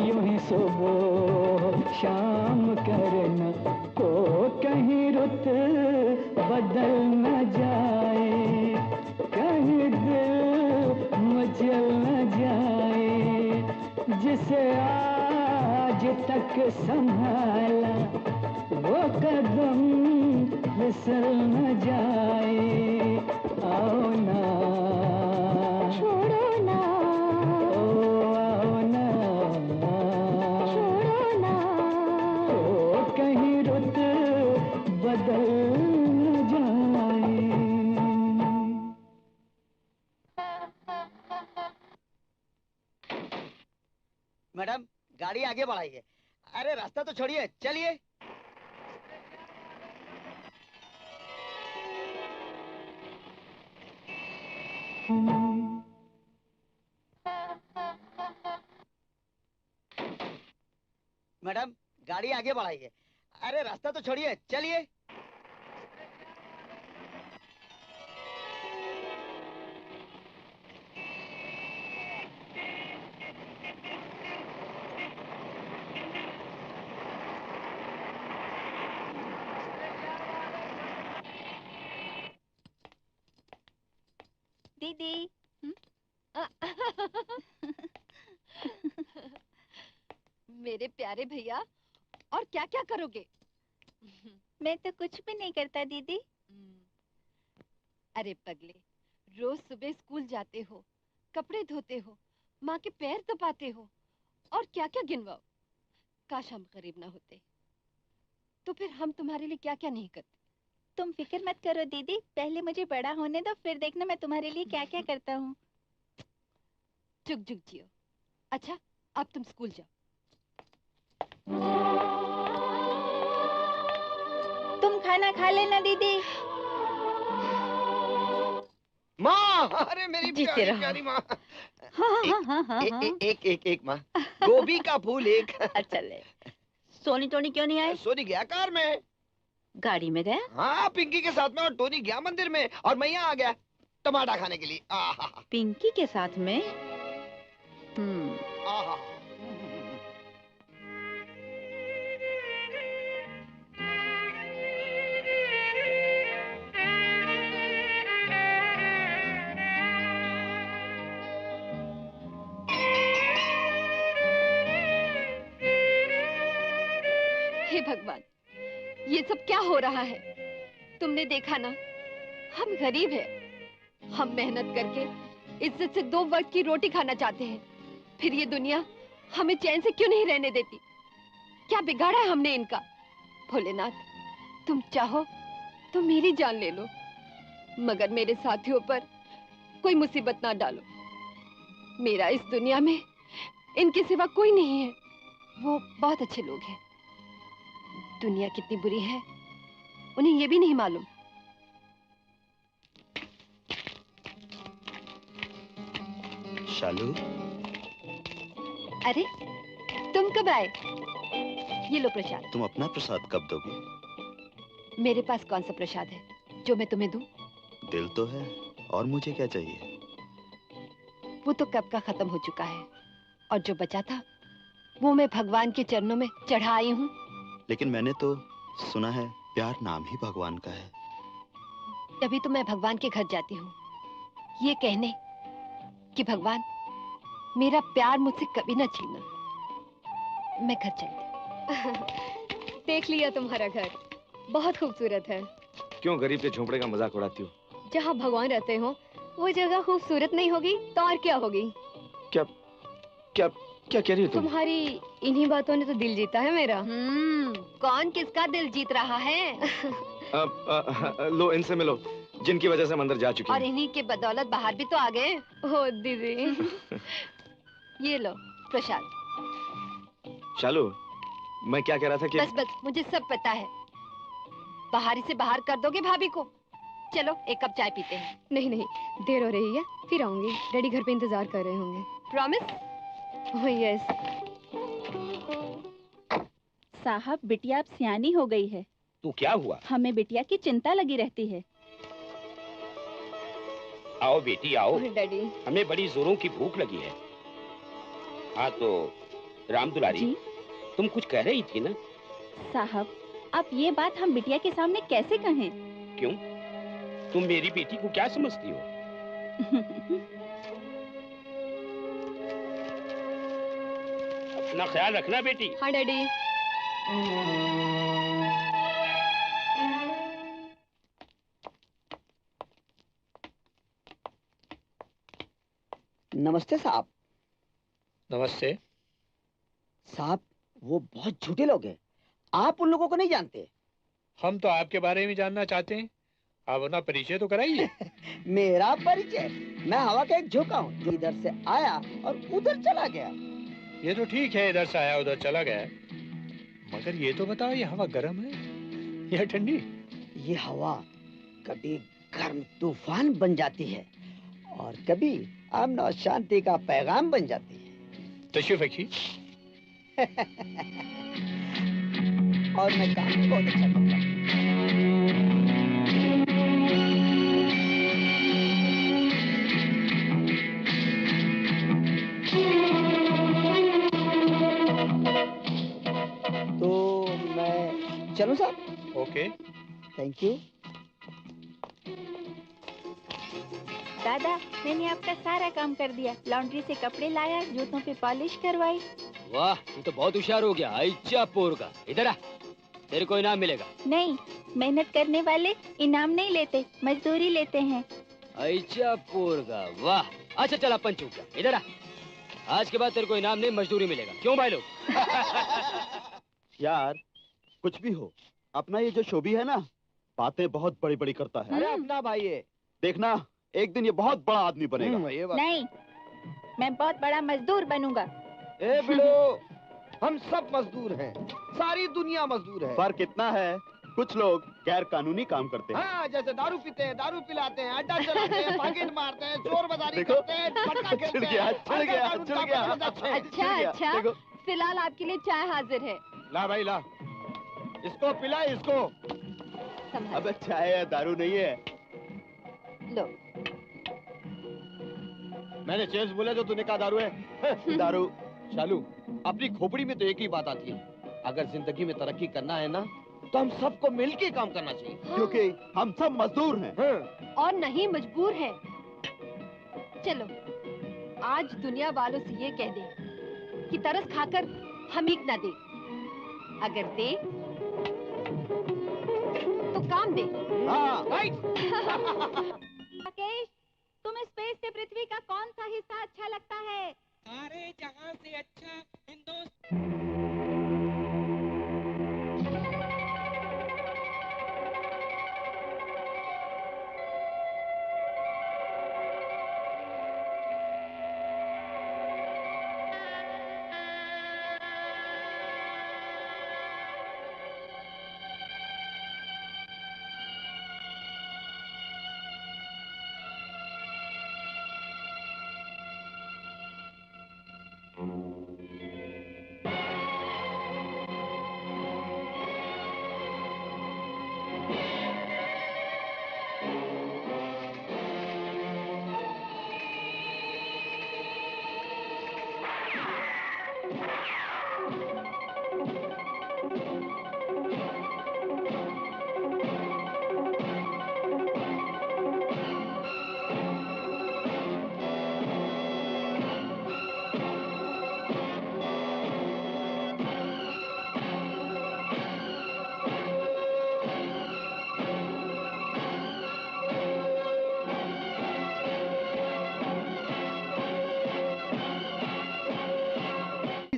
यूं ही सुबह शाम करना, तो कहीं रुत बदल न जाए, कहीं दिल मचल न जाए। जिसे आज तक संभाला वो कदम फिसल न जाए। आओ ना छोड़ो ना, ओ आओ ना छोड़ो ना, तो कहीं रुत बदल न जाए। मैडम गाड़ी आगे बढ़ाइए। अरे रास्ता तो छोड़िए, चलिए। मैडम गाड़ी आगे बढ़ाइए। अरे रास्ता तो छोड़िए, चलिए। दीदी। मेरे प्यारे भैया, और क्या क्या करोगे? मैं तो कुछ भी नहीं करता दीदी। अरे पगले, रोज सुबह स्कूल जाते हो, कपड़े धोते हो, माँ के पैर दबाते हो, और क्या क्या गिनवाओ। काश हम गरीब ना होते, तो फिर हम तुम्हारे लिए क्या क्या नहीं करते। तुम फिक्र मत करो दीदी, पहले मुझे बड़ा होने दो, फिर देखना मैं तुम्हारे लिए क्या क्या करता हूँ। जुग जुग जियो। अच्छा, अब तुम स्कूल जाओ। तुम खाना खा लेना दीदी। माँ, अरे मेरी प्यारी प्यारी माँ। एक माँ, गोभी का फूल एक। अच्छा ले। सोनी टोनी क्यों नहीं आए? सोनी गया कार में। गाड़ी में गया? हाँ, पिंकी के साथ में, और टोनी गया मंदिर में, और मैं यहाँ आ गया टमाटर खाने के लिए। पिंकी के साथ में? आहा। हे भगवान, ये सब क्या हो रहा है? तुमने देखा ना, हम गरीब हैं। हम मेहनत करके इज्जत से 2 वक्त की रोटी खाना चाहते हैं, फिर ये दुनिया हमें चैन से क्यों नहीं रहने देती? क्या बिगाड़ा है हमने इनका? भोलेनाथ, तुम चाहो तो मेरी जान ले लो, मगर मेरे साथियों पर कोई मुसीबत ना डालो। मेरा इस दुनिया में इनके सिवा कोई नहीं है। वो बहुत अच्छे लोग हैं। दुनिया कितनी बुरी है, उन्हें ये भी नहीं मालूम। शालू, अरे तुम कब आए? ये लो प्रसाद। तुम अपना प्रसाद कब दोगे? मेरे पास कौन सा प्रसाद है जो मैं तुम्हें दूं? दिल तो है, और मुझे क्या चाहिए? वो तो कब का खत्म हो चुका है, और जो बचा था वो मैं भगवान के चरणों में चढ़ा आई हूँ। लेकिन मैंने तो सुना है प्यार नाम ही भगवान का है। तभी तो मैं भगवान के घर जाती हूँ, ये कहने कि भगवान मेरा प्यार मुझसे कभी ना छीनना। मैं घर चलती। देख लिया तुम्हारा घर, बहुत खूबसूरत है। क्यों गरीब के झोंपड़े का मजाक उड़ाती हो? जहाँ भगवान रहते हो वो जगह खूबसूरत नहीं होगी तो और क्या होगी? क्या क्या क्या कह रही हो तुम? तुम्हारी इन्हीं बातों ने तो दिल जीता है मेरा। कौन किसका दिल जीत रहा है? लो इनसे मिलो, जिनकी वजह से हम अंदर जा चुके और हैं। इन्हीं के बदौलत बाहर भी तो आ गए। ओ दीदी। ये लो प्रसाद। शालू, मैं क्या कह रहा था कि बस बस, मुझे सब पता है। बाहर से बाहर कर दोगे भाभी को? चलो एक कप चाय पीते हैं। नहीं नहीं, देर हो रही है, फिर आऊंगी। डैडी घर पे इंतजार कर रहे होंगे। प्रॉमिस? Oh yes. साहब, बिटिया अब सियानी हो गई है। तो क्या हुआ? हमें बिटिया की चिंता लगी रहती है। आओ बेटी आओ। डैडी, हमें बड़ी जोरों की भूख लगी है। हाँ तो राम दुलारी, तुम कुछ कह रही थी ना? साहब, अब ये बात हम बिटिया के सामने कैसे कहें? क्यों? तुम मेरी बेटी को क्या समझती हो? अपना ख्याल रखना बेटी। हाँ डैडी। नमस्ते साहब। नमस्ते साहब, वो बहुत झूठे लोग हैं, आप उन लोगों को नहीं जानते। हम तो आपके बारे में जानना चाहते हैं, आप अपना परिचय तो कराइए। मेरा परिचय? मैं हवा का एक झोंका हूँ जो इधर से आया और उधर चला गया। ये तो ठीक है, इधर से आया उधर चला गया, मगर ये तो बताओ, ये हवा गर्म है या ठंडी? ये हवा कभी गर्म तूफान बन जाती है और कभी अमन और शांति का पैगाम बन जाती है। तशरीफ रखिए। और मैं काम भी बहुत अच्छा करता हूँ। तो मैं चलूं साहब? Okay, thank you. दादा, मैंने आपका सारा काम कर दिया। लॉन्ड्री से कपड़े लाया, जूतों पे पॉलिश करवाई। वाह, तू तो बहुत होशियार हो गया। आइचा पोर का, इधर आ, तेरे को इनाम मिलेगा। नहीं, मेहनत करने वाले इनाम नहीं लेते, मजदूरी लेते हैं। आइचा पोर का, वाह। अच्छा चल, अपन चूक गया, इधर आ। आज के बाद तेरे को इनाम नहीं, मजदूरी मिलेगा। क्यों भाई लोग? यार कुछ भी हो, अपना ये जो शोभी है ना, बातें बहुत बड़ी बड़ी करता है। अरे अपना भाई है, देखना एक दिन ये बहुत बड़ा आदमी बनेगा। नहीं, मैं बहुत बड़ा मजदूर बनूंगा। ए बिलो, हम सब मजदूर हैं, सारी दुनिया मजदूर है। फर्क इतना है, कुछ लोग गैर कानूनी काम करते हैं। हाँ, जैसे दारू पीते हैं, दारू पिलाते हैं, अड्डा चलाते हैं, पॉकेट मारते हैं, चोर बाजारी करते हैं, पट्टा खेलते हैं। अच्छा, फिलहाल आपके लिए चाय हाजिर है। ला भाई ला, इसको पिला, इसको। अबे चाय है, दारू नहीं है। लो। मैंने चेंज बोला तो तूने कहा दारू है। दारू। शालू, अपनी खोपड़ी में तो एक ही बात आती है, अगर जिंदगी में तरक्की करना है ना, तो हम सबको मिलके काम करना चाहिए। हाँ। क्योंकि हम सब मजदूर हैं। और नहीं मजबूर हैं। चलो, आज दुनिया वालों से ये कह दे कि तरस खाकर हम एक ना दे, अगर दे तो काम दे। राकेश, तुम्हें स्पेस से पृथ्वी का कौन सा हिस्सा अच्छा लगता है? सारे जहां से अच्छा हिंदुस्तान।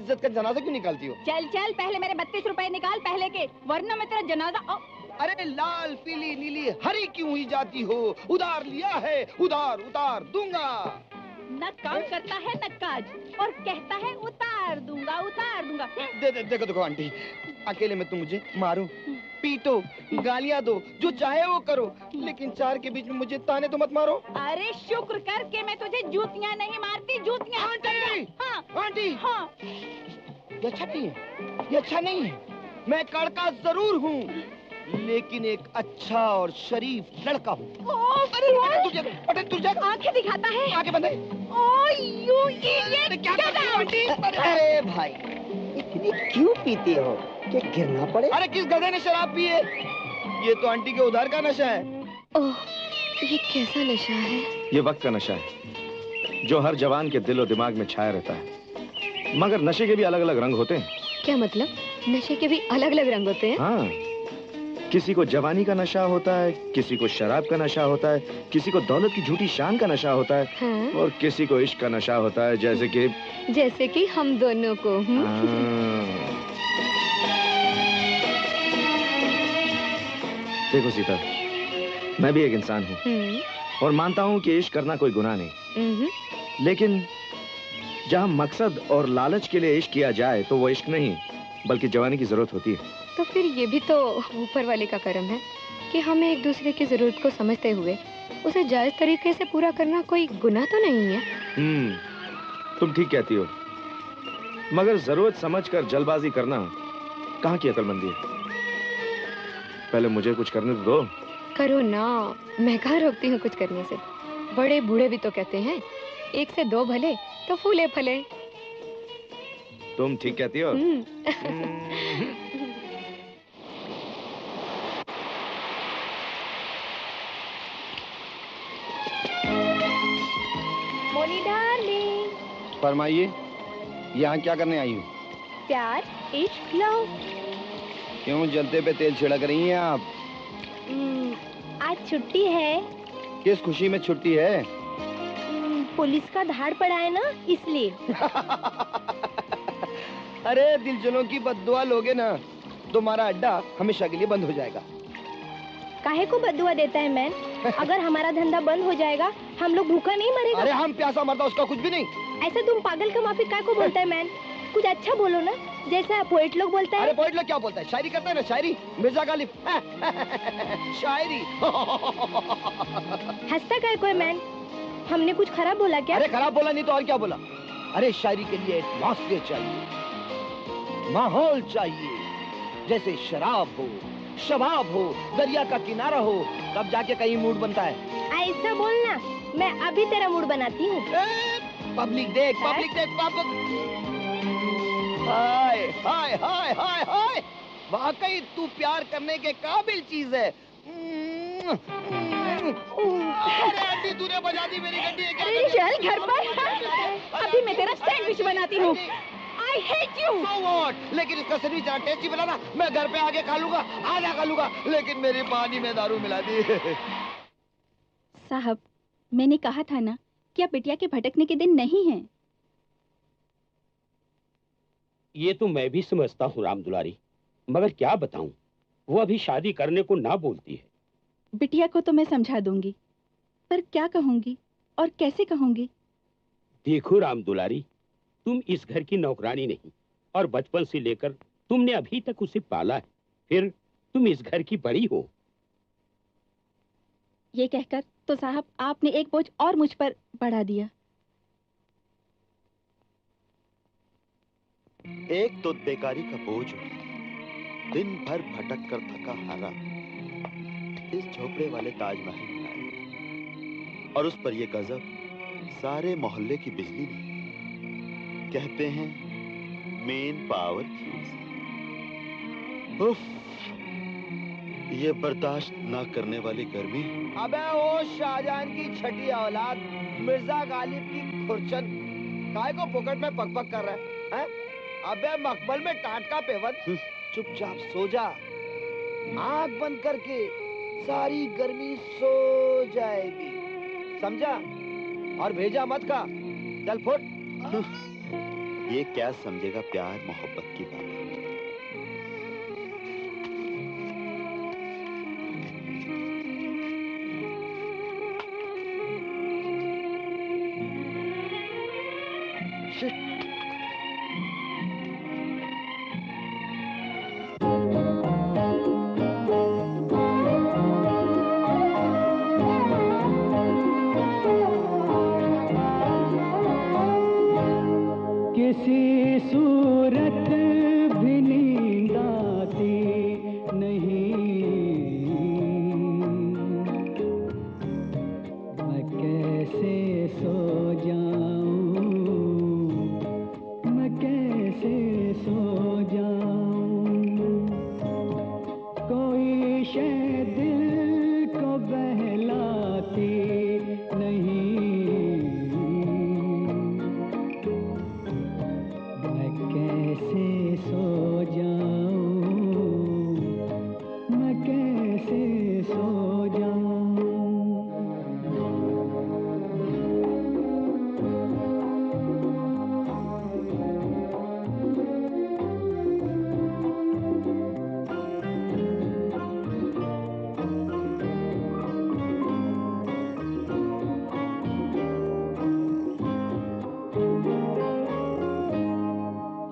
इज्जत का जनाजा क्यों निकालती हो? चल चल, पहले मेरे 32 रुपए निकाल पहले के, वरना मैं तेरा जनाजा। अरे लाल पीली नीली हरी क्यों ही जाती हो? उधार लिया है, उधार उधार दूंगा। न काम करता है न काज, और कहता है उतार दूंगा उतार दूंगा। देखो देखो आंटी, अकेले में तुम मुझे मारो, पीटो, गालियां दो, जो चाहे वो करो, लेकिन चार के बीच में मुझे ताने तो मत मारो। अरे शुक्र कर के मैं तुझे जूतियां नहीं मारती, जूतियां। आंटी, हाँ आंटी, हाँ। ये अच्छा नहीं है, ये अच्छा नहीं है। मैं कड़का जरूर हूँ, लेकिन एक अच्छा और शरीफ लड़का हूँ। अरे तुझे आंखें दिखाता है। आंखें बंद है। अरे भाई, इतनी क्यों पीते हो कि गिरना पड़े? अरे किस गधे ने शराब पी है? ये तो आंटी के उधार का नशा है। ओह, ये कैसा नशा है? ये वक्त का नशा है जो हर जवान के दिल और दिमाग में छाया रहता है, मगर नशे के भी अलग अलग रंग होते हैं। क्या मतलब? नशे के भी अलग अलग रंग होते हैं? हाँ, किसी को जवानी का नशा होता है, किसी को शराब का नशा होता है, किसी को दौलत की झूठी शान का नशा होता है, हाँ? और किसी को इश्क का नशा होता है, जैसे कि हम दोनों को। देखो सीता, मैं भी एक इंसान हूँ और मानता हूँ कि इश्क करना कोई गुनाह नहीं, लेकिन जहाँ मकसद और लालच के लिए इश्क किया जाए तो वो इश्क नहीं बल्कि जवानी की जरूरत होती है। तो फिर ये भी तो ऊपर वाले का करम है कि हमें एक दूसरे की जरूरत को समझते हुए उसे जायज तरीके से पूरा करना कोई गुनाह तो नहीं है। तुम ठीक कहती हो, मगर जरूरत समझकर जल्दबाजी करना कहाँ की अक्लमंदी है? पहले मुझे कुछ करने तो दो। करो ना, मैं कहाँ रोकती हूँ कुछ करने से। बड़े बूढ़े भी तो कहते हैं, एक से दो भले तो फूले फले। तुम ठीक कहती हो। मोनी डार्लिंग, फरमाइए, यहाँ क्या करने आई हो? प्यार इश्क लव। क्यों जलते पे तेल छिड़क रही हैं आप? आज छुट्टी है। किस खुशी में छुट्टी है? पुलिस का धाड़ पड़ा है ना, इसलिए। अरे दिलजनों की बद्दुआ लोगे ना, तुम्हारा अड्डा हमेशा के लिए बंद हो जाएगा। काहे को बद्दुआ देता है मैन? अगर हमारा धंधा बंद हो जाएगा, हम लोग भूखा नहीं मरेगा। अरे हम प्यासा मरता उसका कुछ भी नहीं। ऐसा तुम पागल का माफी काय को बोलता है मैन? कुछ अच्छा बोलो ना, जैसा पोएट लोग बोलता है। अरे पोएट लोग क्या बोलता है? शायरी करता है ना, शायरी। मिर्जा गालिब शायरी। हंसता काय को है मैन? हमने कुछ खराब बोला क्या? अरे खराब बोला नहीं तो और क्या बोला? अरे शायरी के लिए एटमॉस्फेयर चाहिए, माहौल चाहिए, जैसे शराब हो, शबाब हो, दरिया का किनारा हो, तब जाके कहीं मूड बनता है। ऐसा बोलना, मैं अभी तेरा मूड बनाती हूँ। पब्लिक देख, पब्लिक देख, पब्लिक। हाय हाय हाय हाय हाय, वाकई तू प्यार करने के काबिल चीज है। अरे आंटी, तूने बजा दी मेरी घंटी। अरे चल घर पर, अभी मैं तेरा सैंडविच बनाती हूँ। I hate you. So what? लेकिन इसका सैंडविच जरा टेस्टी बनाना, मैं घर पे आके खा लूंगा, आधा खा लूंगा, लेकिन मेरी पानी में दारू मिला दी। साहब, मैंने कहा था ना कि अब बिटिया के भटकने के दिन नहीं हैं। ये तो मैं भी समझता हूँ राम दुलारी, मगर क्या बताऊं, वो अभी शादी करने को ना बोलती है। बिटिया को तो मैं समझा दूंगी, पर क्या कहूंगी और कैसे कहूंगी? देखो राम दुलारी, तुम इस घर की नौकरानी नहीं, और बचपन से लेकर तुमने अभी तक उसे पाला है, फिर तुम इस घर की बड़ी हो। ये कहकर तो साहब आपने एक बोझ और मुझ पर बढ़ा दिया। एक तो बेकारी का बोझ, दिन भर भटक कर थका हारा इस झोपड़े वाले ताजमहल में आया, और उस पर ये गजब सारे मोहल्ले की बिजली में। कहते हैं मेन पावर फ्यूज। उफ, ये बर्दाश्त ना करने वाली गर्मी। अबे वो शाहजहान की छठी औलाद मिर्जा गालिब की खुरचन, काय को पॉकेट में पकपक कर रहा है? अबे मकबल में टाट का पेवन, चुपचाप सो जा, आंख बंद करके सारी गर्मी सो जाएगी, समझा? और भेजा मत का, चल फुट। ये क्या समझेगा प्यार मोहब्बत की बात। किसी सूरत भी नींद आती नहीं, मैं कैसे सो जाऊं, मैं कैसे सो जाऊं। कोई शय दिल को बहलाती नहीं, कैसे सो जाऊं, मैं कैसे सो जाऊं।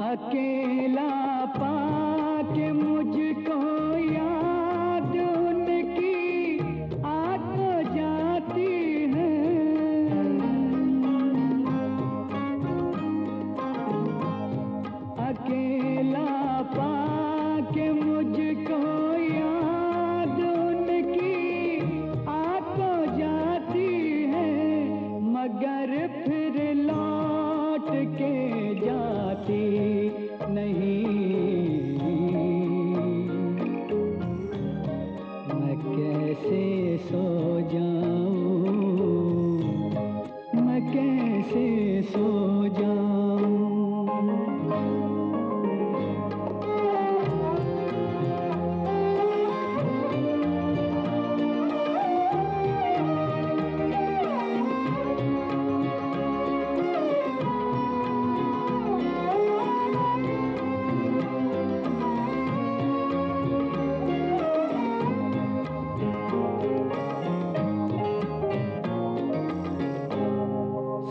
अकेला पाके मुझको याद उनकी आ तो जाती है। अकेला पाके मुझको याद उनकी आ तो जाती है, मगर फिर लौट के जाती नहीं। मैं कैसे सो जाऊं, मैं कैसे सो जाऊं।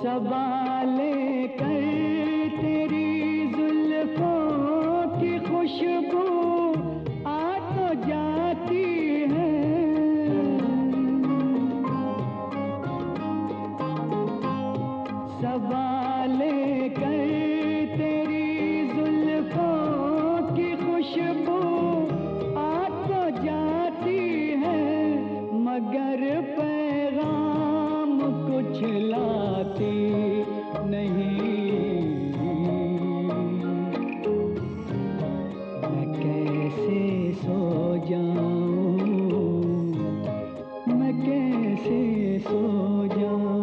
सवाले कर तेरी जुल्फों की खुशबू आ तो जाती है। सवाले कर तेरी जुल्फों की खुशबू आ तो जाती है, मगर पैगाम कुछ लाती नहीं। मैं कैसे सो जाऊं, मैं कैसे सो जाऊं।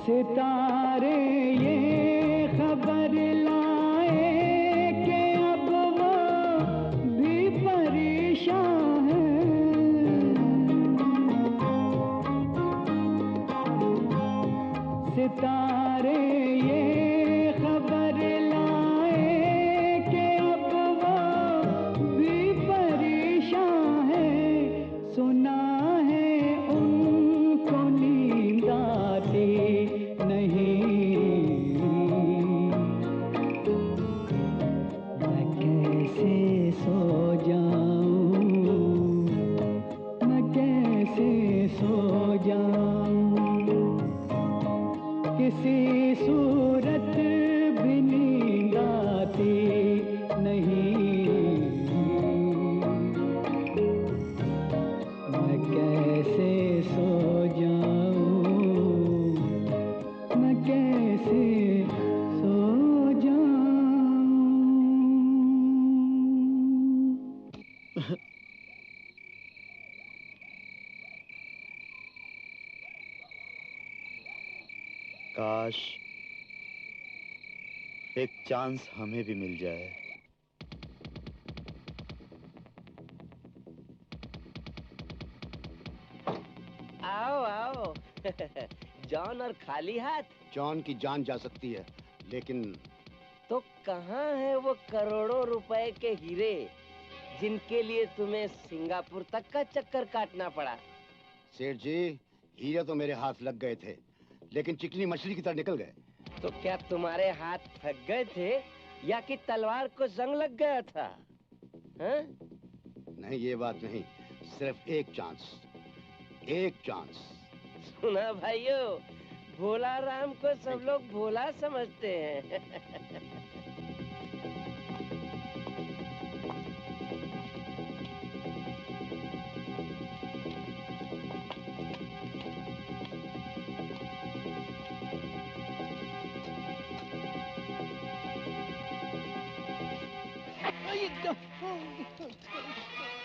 सितारे ये खबर लाए कि अब वो भी परेशान है। सितारे ये खबर लाए कि अब वो भी परेशान है। सुना है उनको नींद आती नहीं। मैं कैसे सो जाऊं, मैं कैसे सो जाऊं। किसी सूरत भी नींद आती नहीं। मैं कैसे सो जाऊं, मैं कैसे सो जाऊं। काश एक चांस हमें भी मिल जाए। आओ आओ। जॉन और खाली हाथ? जॉन की जान जा सकती है, लेकिन तो कहाँ है वो करोड़ों रुपए के हीरे जिनके लिए तुम्हें सिंगापुर तक का चक्कर काटना पड़ा? सेठ जी, हीरे तो मेरे हाथ लग गए थे, लेकिन चिकनी मछली की तरह निकल गए। तो क्या तुम्हारे हाथ थक गए थे या कि तलवार को जंग लग गया था? हा? नहीं, ये बात नहीं, सिर्फ एक चांस, एक चांस। सुना भाइयों, भोला राम को सब लोग भोला समझते हैं।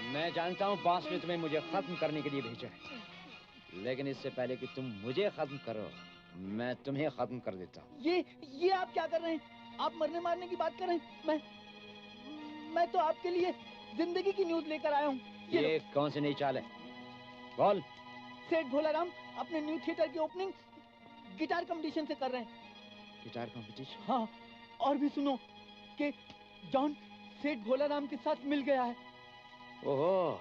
मैं जानता हूँ बॉस ने तुम्हें मुझे खत्म करने के लिए भेजा है, लेकिन इससे पहले कि तुम मुझे खत्म करो, मैं तुम्हें खत्म कर देता हूँ। ये आप क्या कर रहे हैं? आप मरने मारने की बात कर रहे हैं? मैं तो आपके लिए जिंदगी की न्यूज लेकर आया हूँ। ये कौन सी नई चाल है? बोल। सेठ भोलाराम अपने न्यू थिएटर की ओपनिंग गिटार कंपटीशन से कर रहे हैं। Guitar competition? हाँ, और भी सुनो कि जॉन सेठ भोलाराम के साथ मिल गया है। ओहो,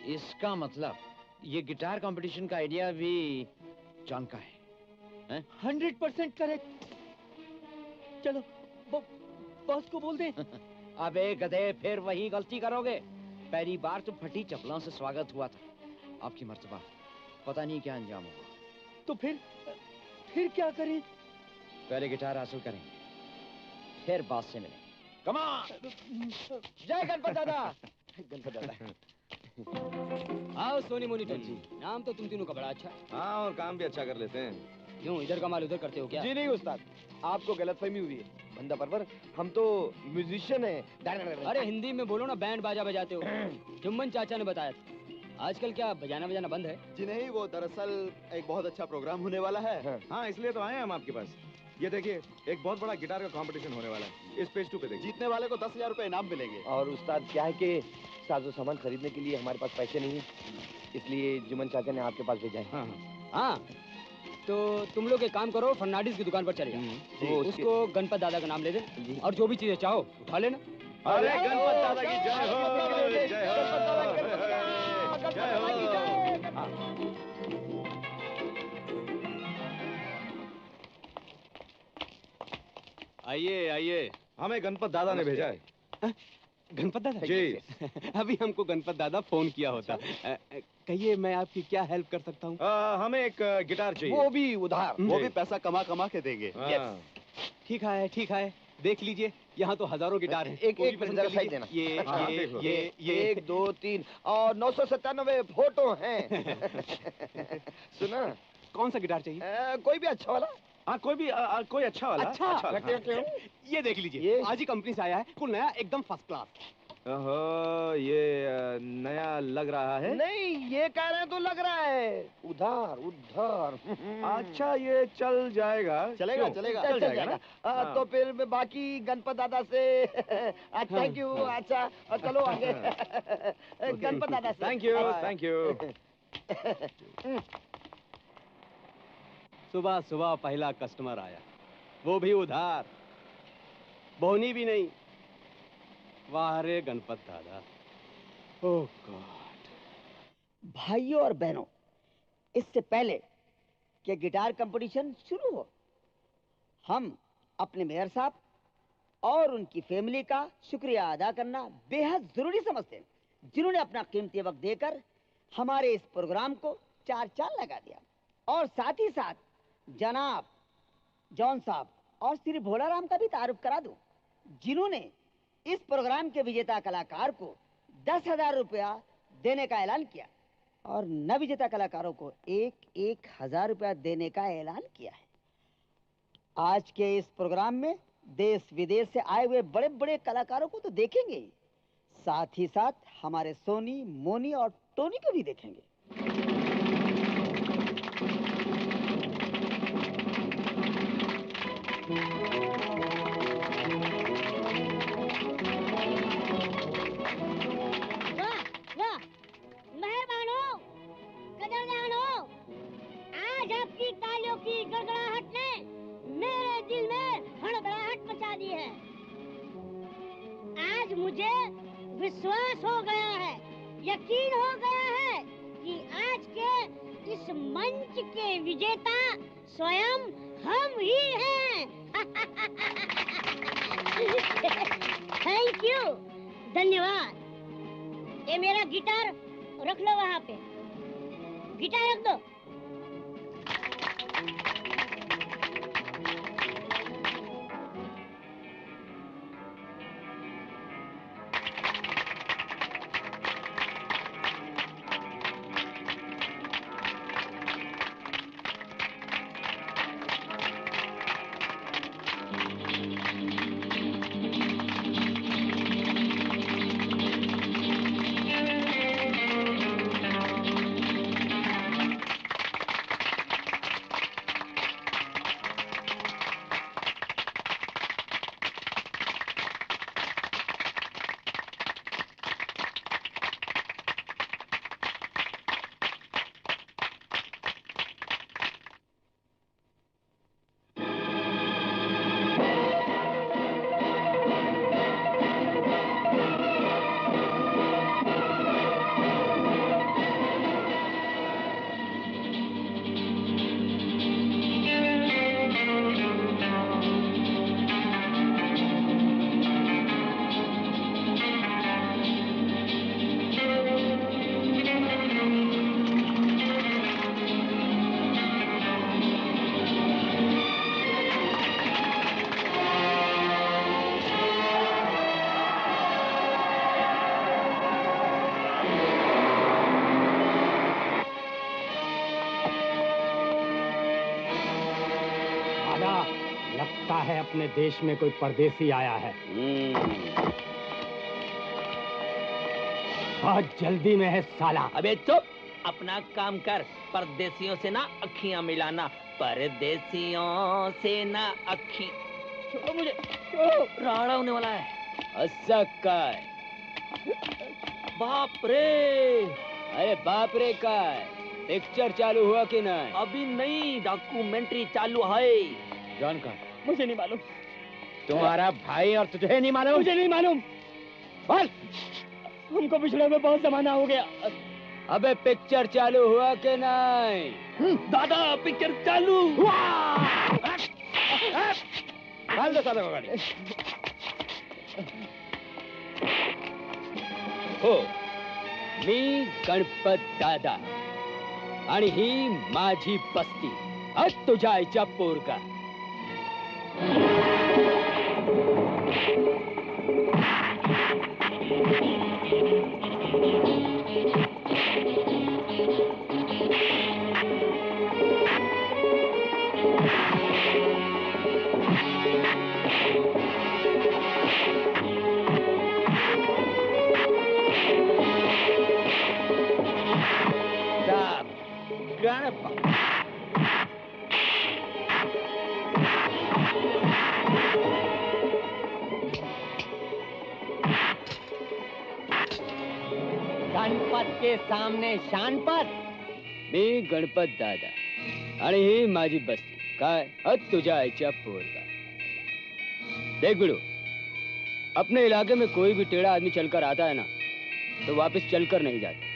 इसका मतलब ये गिटार कंपटीशन का आइडिया भी जॉन का है? 100% करेक्ट। चलो बॉस को बोल दे। अबे गधे, फिर वही गलती करोगे। पहली बार तो फटी चप्पलों से स्वागत हुआ था, आपकी मर्तबा पता नहीं क्या अंजाम होगा। तो फिर क्या करें? पहले गिटार हासिल करेंगे, फिर बॉस से मिलेंगे। Come on. जय गणपत दादा। गणपत दादा। आओ सोनी मोनी जी, नाम तो तुम तीनों का बड़ा अच्छा है। हाँ, और काम भी अच्छा कर लेते हैं। क्यों, इधर का माल उधर करते हो क्या? जी नहीं उस्ताद, आपको गलतफहमी हुई है। बंदा परवर, हम तो म्यूजिशियन हैं। अरे हिंदी में बोलो ना, बैंड बाजा बजाते हो। जुम्मन चाचा ने बताया था। आजकल क्या बजाना बजाना बंद है? जी नहीं, वो दरअसल एक बहुत अच्छा प्रोग्राम होने वाला है। हाँ, इसलिए तो आए हैं हम आपके पास। ये देखिए, एक बहुत बड़ा गिटार का कंपटीशन होने वाला है। इस पेज 2 पे देखिए। जीतने वाले को 10,000 रुपए इनाम मिलेंगे। और उस्ताद क्या है कि साजो सामान खरीदने के लिए हमारे पास पैसे नहीं है, इसलिए जुम्मन चाचा ने आपके पास भेजा है। हाँ, तो तुम लोग एक काम करो, फर्नांडिस की दुकान पर चले जाओ। तो उसको गणपत दादा का नाम ले दे, और जो भी चीजें चाहो उठा लेना। अरे गणपत दादा की जय हो, जय हो। आइए आइए। हमें गणपत दादा ने भेजा है। गणपत दादा जी। अभी हमको गणपत दादा फोन किया होता। कहिए, मैं आपकी क्या हेल्प कर सकता हूँ? हमें एक गिटार चाहिए। वो भी उधार, वो भी पैसा कमा कमा के देंगे। ठीक है, ठीक है, देख लीजिए, यहाँ तो हजारों गिटार हैं। एक जरा साइड देना। ये 1 2 3 और 997 फोटो हैं। सुना, कौन सा गिटार चाहिए? कोई भी अच्छा वाला। हाँ, कोई अच्छा वाला। अच्छा। ये देख लीजिए, आज ही कंपनी से आया है, कुल नया, एकदम फर्स्ट क्लास। ओहो, ये नया लग रहा है। नहीं, ये कह रहे हैं तो लग रहा है उधार। अच्छा, ये चल जाएगा। चलेगा चल जाएगा ना। तो फिर बाकी गणपत दादा से थैंक यू। अच्छा, चलो आगे। गणपत दादा से थैंक यू। सुबह सुबह पहला कस्टमर आया, वो भी उधार, बोनी भी नहीं। वाह रे गणपत दादा। ओह गॉड। भाइयों और बहनों, इससे पहले कि गिटार कंपटीशन शुरू हो, हम अपने मेयर साहब और उनकी फैमिली का शुक्रिया अदा करना बेहद जरूरी समझते हैं, जिन्होंने अपना कीमती वक्त देकर हमारे इस प्रोग्राम को 4 चांद लगा दिया। और साथ ही साथ जनाब जॉन साहब और श्री भोलाराम का भी तारुफ करा दूं, जिन्होंने इस प्रोग्राम के विजेता कलाकार को 10,000 रुपया देने का ऐलान किया और न विजेता कलाकारों को 1,000 रुपया देने का ऐलान किया है। आज के इस प्रोग्राम में देश विदेश से आए हुए बड़े बड़े कलाकारों को तो देखेंगे ही, साथ ही साथ हमारे सोनी, मोनी और टोनी को भी देखेंगे। वाह, मेहरबान हो, कदरदान हो। आज आपकी तालियों की गड़गड़ाहट ने मेरे दिल में हड़बड़ाहट मचा दी है। आज मुझे विश्वास हो गया है, यकीन हो गया है कि आज के इस मंच के विजेता स्वयं हम ही हैं। थैंक यू, धन्यवाद। ये मेरा गिटार रख लो वहाँ पे, गिटार रख दो। अपने देश में कोई परदेसी आया है। बहुत जल्दी में है साला। अबे चुप, अपना काम कर। परदेसियों से ना अखियां मिलाना, परदेसियों से ना अखी। छोड़ो मुझे, राड़ा होने वाला है। ऐसा का है? बाप रे, अरे बाप रे का है? पिक्चर चालू हुआ कि नहीं? अभी नहीं, डॉक्यूमेंट्री चालू है। जॉन का? मुझे नहीं मालूम। तुम्हारा भाई और तुझे नहीं मालूम? मुझे नहीं मालूम। बोल। हमको पिछड़े में बहुत जमाना हो गया। अबे पिक्चर चालू हुआ कि नहीं? दादा पिक्चर चालू हुआ। डाल दो साले को गाड़ी। हो, मी गणपत दादा आणि ही माझी बस्ती. आज तुझ्या आईच्या पोरगा. गणपत के सामने शानपत. मी गणपत दादा आणि ही माझी बस्ती. काय? तुझ्या आईच्या पोरगा. देख बिड़ू, अपने इलाके में कोई भी टेढ़ा आदमी चलकर आता है ना, तो वापस चलकर नहीं जाता.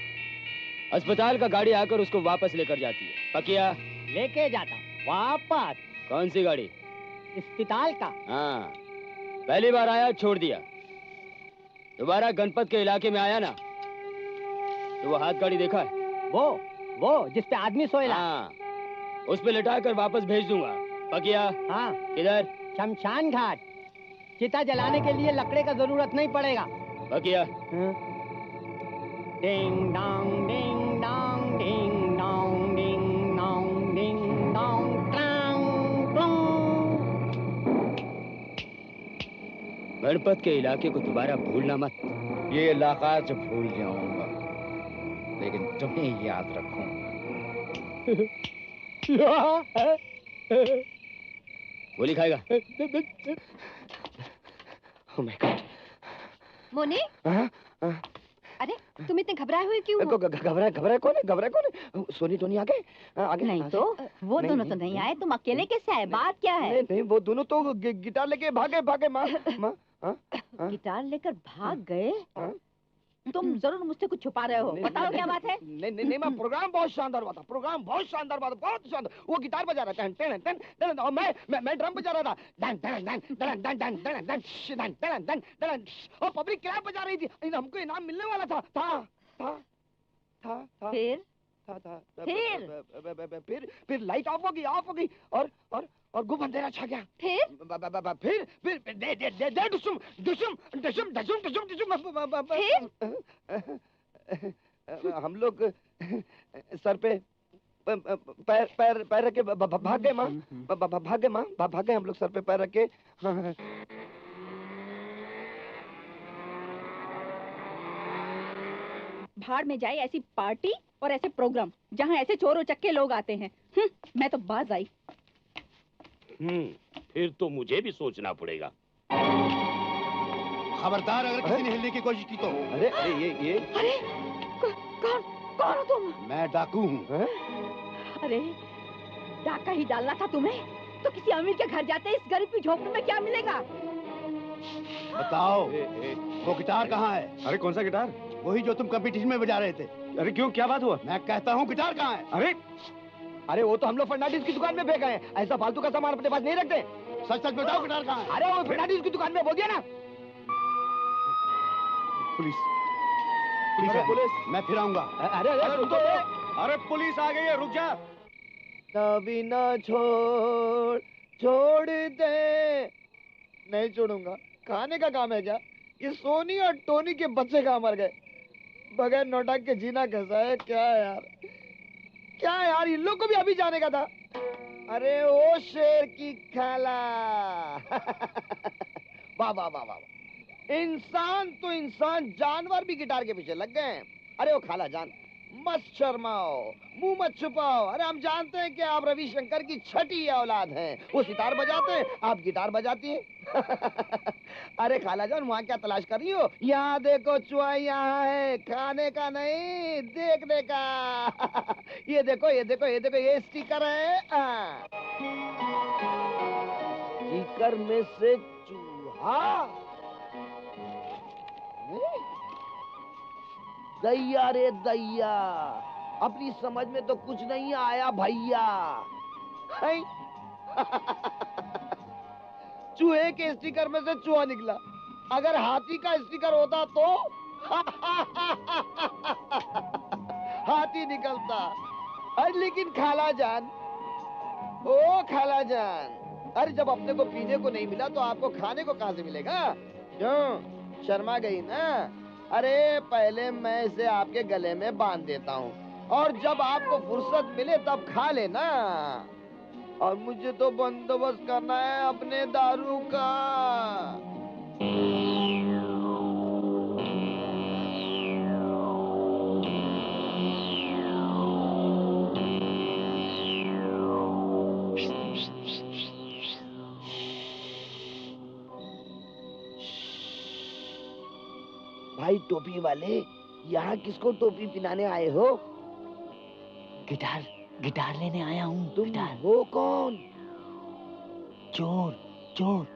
अस्पताल का गाड़ी आकर उसको वापस लेकर जाती है. पकिया लेके जाता वापस. कौन सी गाड़ी? अस्पताल का. हाँ, पहली बार आया छोड़ दिया. दोबारा गणपत के इलाके में आया ना, तो वो हाथ गाड़ी देखा है? वो जिस पे आदमी सोएला. हाँ, उस पे लिटाकर वापस भेज दूंगा. पकिया. हाँ. किधर? शमशान घाट. चिता जलाने के लिए लकड़े का जरूरत नहीं पड़ेगा. पकिया. Ding dong ding dong ding dong ding dong ding dong ट्रांग ट्रूंग. गणपत के इलाके को दोबारा भूलना मत. ये इलाका जो भूल जाऊंगा, लेकिन तुम्हें याद रखूंगा. गोली खाएगा। Oh my God. मोने, हाँ? अरे तुम इतने घबराए हुए क्यों हो? घबराए कौन है? घबराए कौन है? सोनी टोनी आ गए? आगे नहीं तो वो दोनों तो नहीं आए, तुम अकेले कैसे आए? बात क्या है? नहीं, वो दोनों तो गिटार लेके भागे माँ। गिटार लेकर भाग गए? तुम जरूर मुझसे कुछ छुपा रहे हो, बताओ क्या बात है? नहीं माँ, प्रोग्राम बहुत शानदार हुआ था, प्रोग्राम बहुत शानदार हुआ था, बहुत शानदार। वो गिटार बजा रहा था, टन टन टन, और मैं ड्रम बजा रहा था, done done done done done done done done done done done done, और पब्लिक क्लैप बजा रही थी। हमको इनाम मिलने वाला था। फिर लाइट ऑफ हो गई और गुब अंधेरा छा गया। फिर दे डुसुम हम लोग सर पे पैर रख के भाग गए माँ, भाग गए हम लोग सर पे पैर रख के। भाड़ में जाए ऐसी पार्टी और ऐसे प्रोग्राम जहाँ ऐसे चोर उचक्के लोग आते हैं। मैं तो बाज आई। फिर तो मुझे भी सोचना पड़ेगा। खबरदार अगर किसी ने हिलने की कोशिश की तो। अरे अरे कौन हो तुम? मैं डाकू हूँ। अरे डाका ही डालना था तुम्हें, तो किसी अमीर के घर जाते इस गरीब की झोपड़ी में क्या मिलेगा? बताओ वो गिटार कहाँ है? अरे कौन सा गिटार? वही जो तुम कंपटीशन में बजा रहे थे। अरे क्यों, क्या बात हुआ? मैं कहता हूँ गिटार कहाँ है? अरे वो तो हम लोग फर्नांडिस की दुकान में फेंक गए। ऐसा फालतू का सामान अपने पास नहीं रखते। सच बताओ गिटार कहाँ है? अरे वो फर्नांडिस की दुकान में बोल दिया ना। पुलिस मैं फिर आऊंगा। अरे पुलिस आ गई है, रुक जा। कभी ना छोड़ दे। नहीं छोड़ूंगा। खाने का काम है क्या? ये सोनी और टोनी के बच्चे कहाँ मर गए? बगैर नोटक के जीना कैसा है? क्या यार इन लोग को भी अभी जाने का था। अरे ओ शेर की खाला। वाह। इंसान तो इंसान, जानवर भी गिटार के पीछे लग गए हैं। अरे वो खाला जान, मत शर्माओ, मुंह मत छुपाओ। अरे हम जानते हैं कि आप रविशंकर की छठी औलाद हैं। वो सितार बजाते हैं, आप गिटार बजाती हैं। अरे खाला जान, वहाँ क्या तलाश कर रही हो? यहाँ देखो, चुहा यहाँ है, खाने का नहीं, देखने का। ये देखो, ये स्टिकर है। स्टिकर में से चूहा। दैया रे दैया, अपनी समझ में तो कुछ नहीं आया भैया। चूहे के स्टिकर में से चूहा निकला। अगर हाथी का स्टिकर होता तो हाथी निकलता। अरे लेकिन खाला जान, ओ खाला जान, अरे जब अपने को पीने को नहीं मिला तो आपको खाने को कहां से मिलेगा? क्यों शर्मा गई ना? अरे पहले मैं इसे आपके गले में बांध देता हूँ और जब आपको फुर्सत मिले तब खा लेना। और मुझे तो बंदोबस्त करना है अपने दारू का। भाई टोपी वाले, यहाँ किसको टोपी पिलाने आए हो? गिटार लेने आया हूँ। तुम हो कौन? चोर।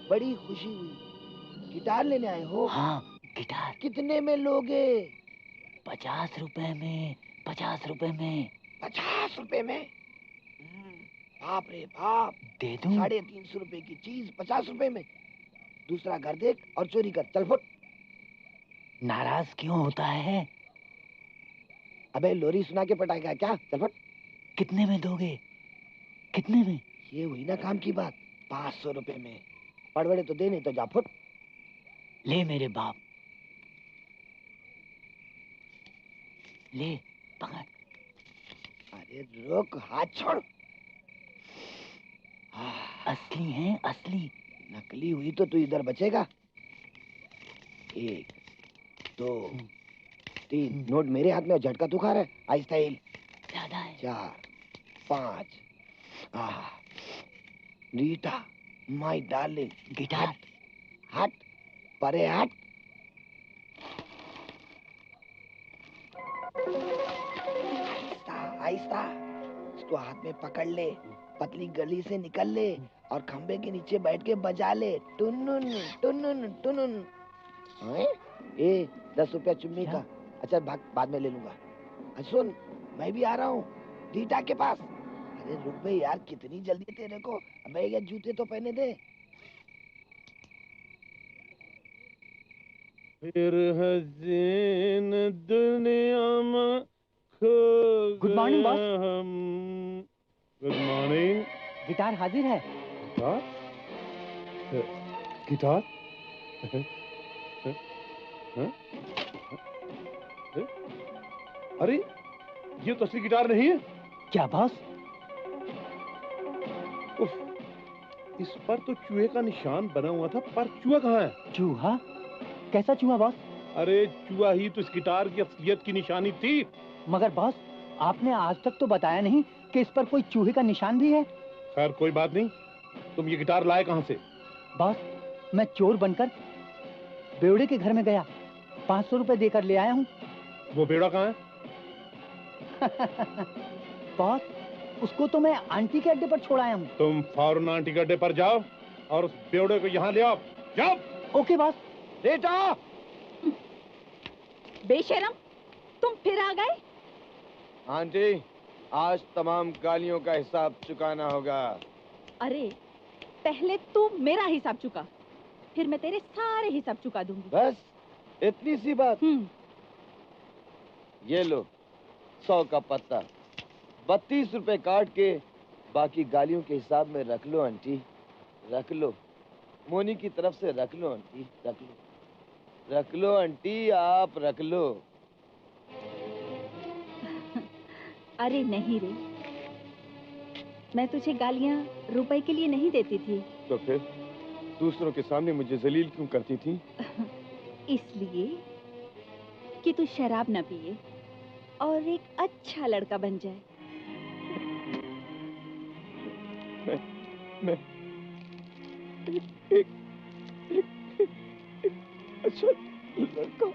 बड़ी खुशी हुई। गिटार लेने आए हो? हाँ, गिटार। कितने में लोगे? 50 रुपए में। 50 रुपए में। 50 रुपए में? बाप रे बाप। दे दूं? 350 रुपए की चीज 50 रुपए में? दूसरा घर देख और चोरी कर। चल फुट। नाराज क्यों होता है? अबे लोरी सुना के पटाएगा क्या? चल फट। कितने में दोगे? कितने में? ये हुई ना काम की बात। 500 रुपए में। पड़बड़े तो दे, नहीं तो जा फुट। ले मेरे बाप, ले पकड़। अरे रुक, हाथ छोड़। असली है, असली। नकली हुई तो तू इधर बचेगा। 1 2 3 नोट मेरे हाथ में, झटका तू खा रहा है। आहिस्ता हिल। ज्यादा है। 4 5 रीटा, माय डार्लिंग, गिटार, हट, परे हट। आहिस्ता, इसको हाथ में पकड़ ले, पतली गली से निकल ले और खंबे के नीचे बैठ के बजा ले, टुनुन टुनुन टुनुन। ए 10 रुपया चुम्मी का। अच्छा बाद में ले लूंगा। अच्छा सुन, मैं भी आ रहा हूँ रीटा के पास। अरे रुक बे यार, कितनी जल्दी तेरे को। अबे ये जूते तो पहने दे। फिर हसीन दुनिया में खो good morning boss. Good morning. Guitar हाजिर है। गिटार? अरे ये तो असली गिटार नहीं है। क्या बॉस? उफ, इस पर तो चूहे का निशान बना हुआ था, पर चूहा कहाँ है? चूहा? कैसा चूहा बॉस? अरे चूहा ही तो इस गिटार की असलियत की निशानी थी। मगर बॉस, आपने आज तक तो बताया नहीं कि इस पर कोई चूहे का निशान भी है। खैर कोई बात नहीं, तुम ये गिटार लाए कहाँ से? बॉस, मैं चोर बनकर बेवड़े के घर में गया, 500 रुपए देकर ले आया हूँ। वो बेवड़ा कहाँ है? बॉस, उसको तो मैं आंटी के अड्डे पर छोड़ आया हूँ। तुम फौरन आंटी के अड्डे पर जाओ और उस बेवड़े को यहाँ ले आओ। जाओ। Okay boss. बेटा, बेशरम, तुम फिर आ गए? आंटी, आज तमाम गालियों का हिसाब चुकाना होगा। अरे पहले तू मेरा हिसाब चुका, फिर मैं तेरे सारे हिसाब चुका दूंगी। बस इतनी सी बात? ये लो 100 का पत्ता, 32 रुपए काट के बाकी गालियों के हिसाब में रख लो आंटी, रख लो। मोनी की तरफ से रख लो आंटी, रख लो, रख लो आंटी, आप रख लो। अरे नहीं रे, मैं तुझे गालियां रुपए के लिए नहीं देती थी। तो फिर दूसरों के सामने मुझे जलील क्यों करती थी? इसलिए कि तू शराब न पिए और एक अच्छा लड़का बन जाए। मैं एक अच्छा लड़का।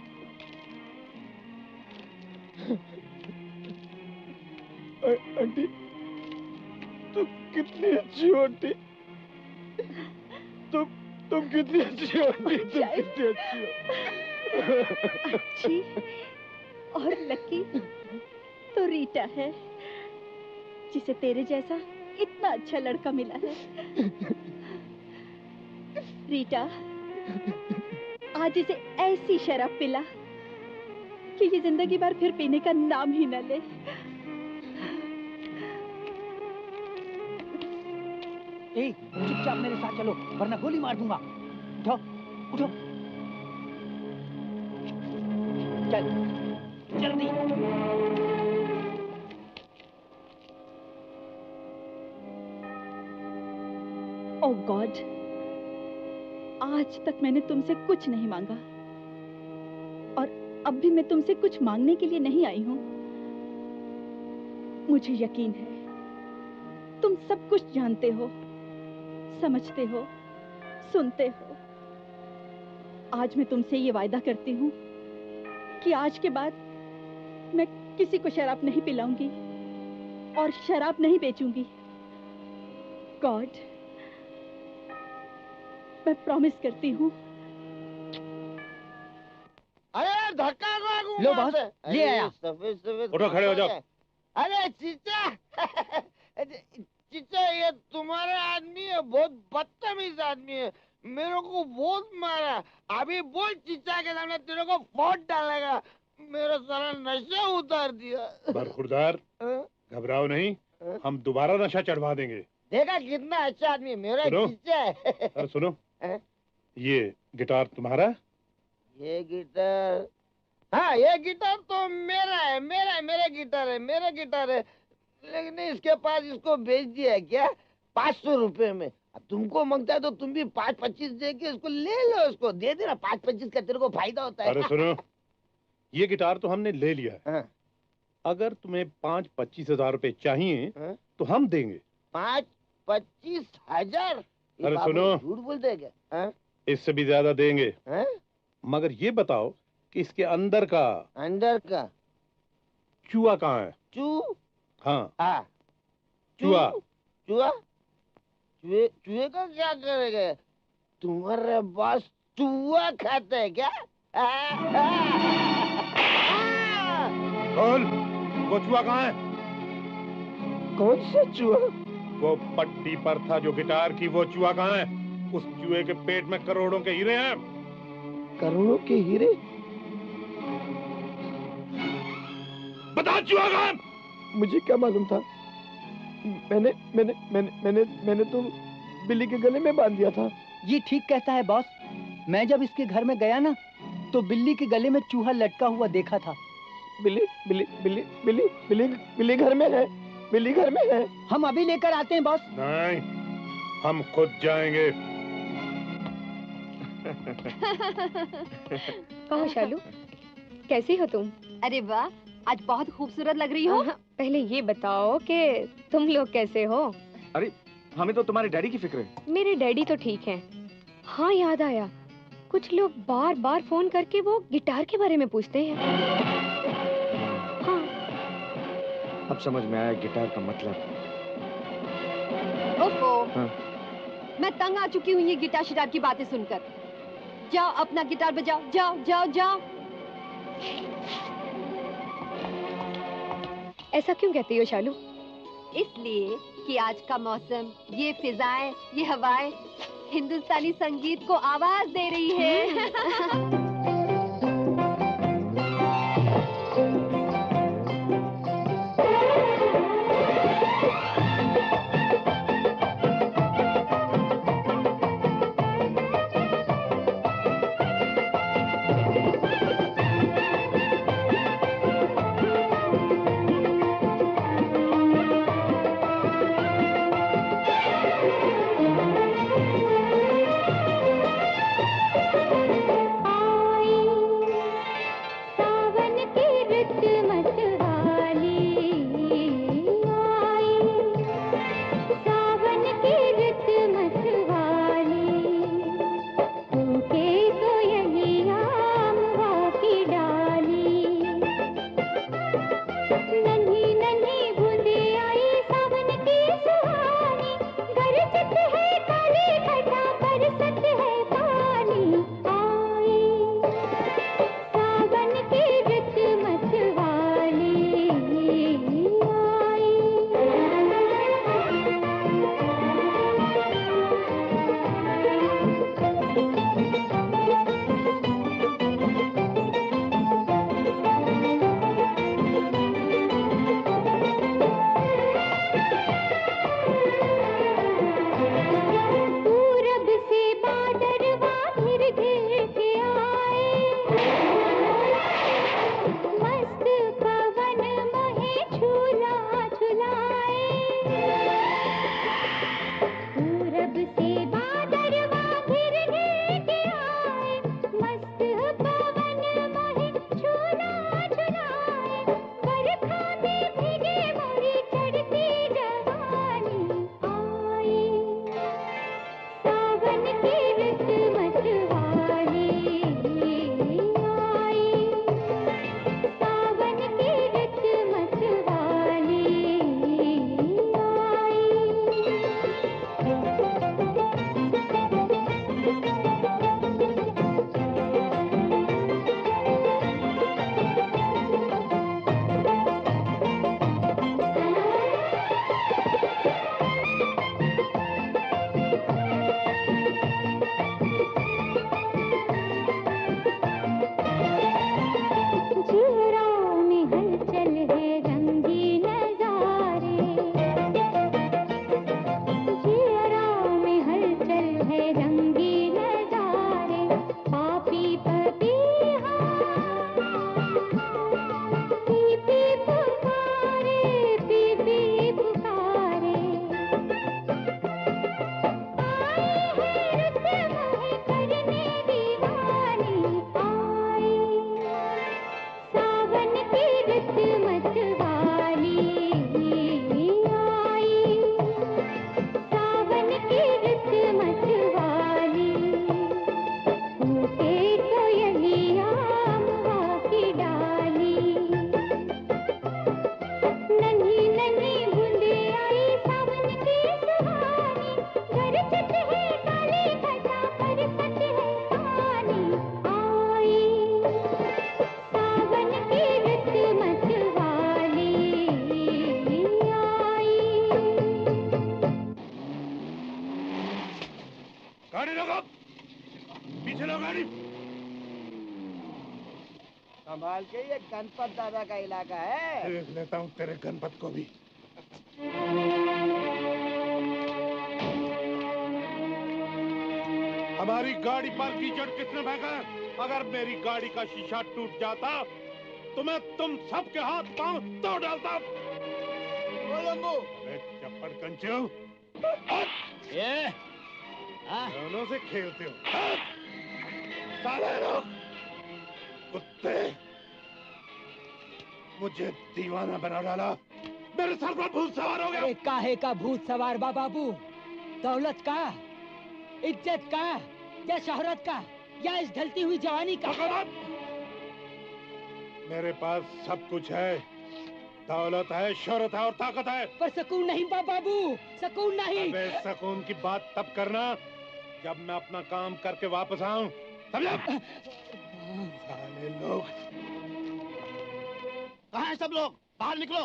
आंटी, तुम कितनी अच्छी हो आंटी। तुम कितनी अच्छी हो आंटी, तुम कितनी अच्छी हो। अच्छी और लकी तो रीटा है, जिसे तेरे जैसा इतना अच्छा लड़का मिला है। रीटा, आज इसे ऐसी शराब पिला कि ये जिंदगी भर फिर पीने का नाम ही न ले। ए, चुपचाप मेरे साथ चलो, वरना गोली मार दूंगा। उठो, उठो। चल, जल्दी। ओह गॉड, आज तक मैंने तुमसे कुछ नहीं मांगा और अब भी मैं तुमसे कुछ मांगने के लिए नहीं आई हूँ। मुझे यकीन है तुम सब कुछ जानते हो, समझते हो, सुनते हो। आज मैं तुमसे ये वायदा करती हूँ कि आज के बाद मैं किसी को शराब नहीं पिलाऊंगी और शराब नहीं बेचूंगी। गॉड, मैं प्रॉमिस करती हूँ। अरे धक्का लो बॉस, ये आया। सफेद सफेद। उठो, खड़े हो जाओ। अरे चीचा, चीचा ये तुम्हारा आदमी है, बहुत बदतमीज आदमी है, मेरे को बहुत मारा। अभी बोल चीचा के सामने तेरे को फोड़ डालेगा। मेरा सारा नशा उतार दिया। बरखुरदार, घबराओ नहीं, हम दोबारा नशा चढ़वा देंगे। देखा कितना अच्छा आदमी है मेरा चीचा है। अरे सुनो, ये गिटार तुम्हारा? ये गिटार, हाँ ये गिटार तो मेरा है, मेरा गिटार है, मेरा गिटार है। लेकिन इसके पास इसको बेच दिया है क्या 500 रुपए में। अब तुमको मांगता है तो तुम भी 5-25 दे के इसको ले लो, इसको दे देना। 5-25 का तेरे को फायदा होता है। अरे सुनो, ये गिटार तो हमने ले लिया है। अगर तुम्हें 5-25 हजार रुपए चाहिए तो हम देंगे। 5 25,000? अरे सुनो, झूठ बोलते हैं क्या? इससे भी ज्यादा देंगे। मगर ये बताओ कि इसके अंदर का चूहा कहाँ है? हाँ चूहा। चूहे का क्या करेगा? तुम्हारे पास चूहा खाते हैं क्या? बोल, वो चूहा कहाँ है? कौन सा चूहा? वो पट्टी पर था जो गिटार की, वो चूहा कहाँ है? उस चूहे के पेट में करोड़ों के हीरे हैं। करोड़ों के हीरे? बता चूहा कहाँ है? मुझे क्या मालूम था? मैंने तो बिल्ली के गले में बांध दिया था। ये ठीक कहता है बॉस। मैं जब इसके घर में गया ना, तो बिल्ली के गले में चूहा लटका हुआ देखा था। बिल्ली घर में है। बिल्ली घर में है। हम अभी लेकर आते हैं बॉस। नहीं, हम खुद जाएंगे। कहो शालू, कैसी हो तुम? अरे वाह, आज बहुत खूबसूरत लग रही हो। पहले ये बताओ कि तुम लोग कैसे हो? अरे हमें तो तुम्हारे डैडी की फिक्र है। मेरे डैडी तो ठीक हैं। हाँ याद आया, कुछ लोग बार बार फोन करके वो गिटार के बारे में पूछते हैं। हाँ। अब समझ में आया गिटार का मतलब। ओफो, मैं तंग आ चुकी हूँ ये गिटार शिटार की बातें सुनकर। जाओ अपना गिटार बजाओ, जाओ जाओ जाओ। ऐसा क्यों कहती हो शालू? इसलिए कि आज का मौसम, ये फिजाएं, ये हवाएं हिंदुस्तानी संगीत को आवाज दे रही है। गाड़ी। संभाल के, ये गणपत दादा का इलाका है। देख लेता हूँ तेरे गणपत को भी। हमारी गाड़ी पर कीचड़ किसने फेंका? अगर मेरी गाड़ी का शीशा टूट जाता तो मैं तुम सबके हाथ पांव तोड़ डालता। चप्पड़ कंचू, दोनों से खेलते हो। साले लोग, कुत्ते, मुझे दीवाना बना डाला। मेरे सर पर भूत सवार हो गया। काहे का भूत सवार बाबू? दौलत का, इज्जत का, या शोहरत का, या इस ढलती हुई जवानी का? मेरे पास सब कुछ है, दौलत है, शोहरत है और ताकत है। पर सुकून नहीं बाबू, सुकून नहीं। अबे सुकून की बात तब करना जब मैं अपना काम करके वापस आऊं, समझा? साले लोग, कहाँ हैं सब लोग? बाहर निकलो।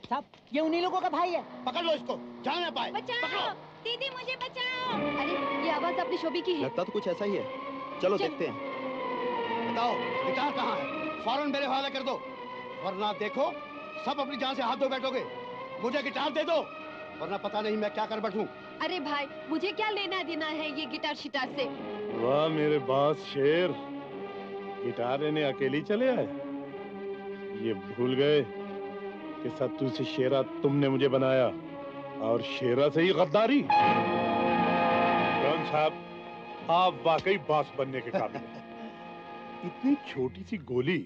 सब ये उन्हीं लोगों का भाई है। पकड़ लो इसको, जा ना पाए। बचाओ, दीदी मुझे बचाओ। अरे ये आवाज अपनी शोभी की है। लगता तो कुछ ऐसा ही है। चलो देखते हैं। बताओ गिटार कहाँ है? फौरन मेरे हवाले कर दो, वरना देखो सब अपनी जान से हाथ धो बैठोगे। मुझे गिटार दे दो, वरना पता नहीं मैं क्या कर बैठूं। अरे भाई, मुझे क्या लेना देना है ये गिटार शिटार से? वाह मेरे बास शेर, गिटार लेने अकेली चले आए। ये भूल गए कि सत्तू से शेरा तुमने मुझे बनाया और शेरा से ही गद्दारी। जॉन साहब, आप वाकई बास बनने के काबिल हैं। इतनी छोटी सी गोली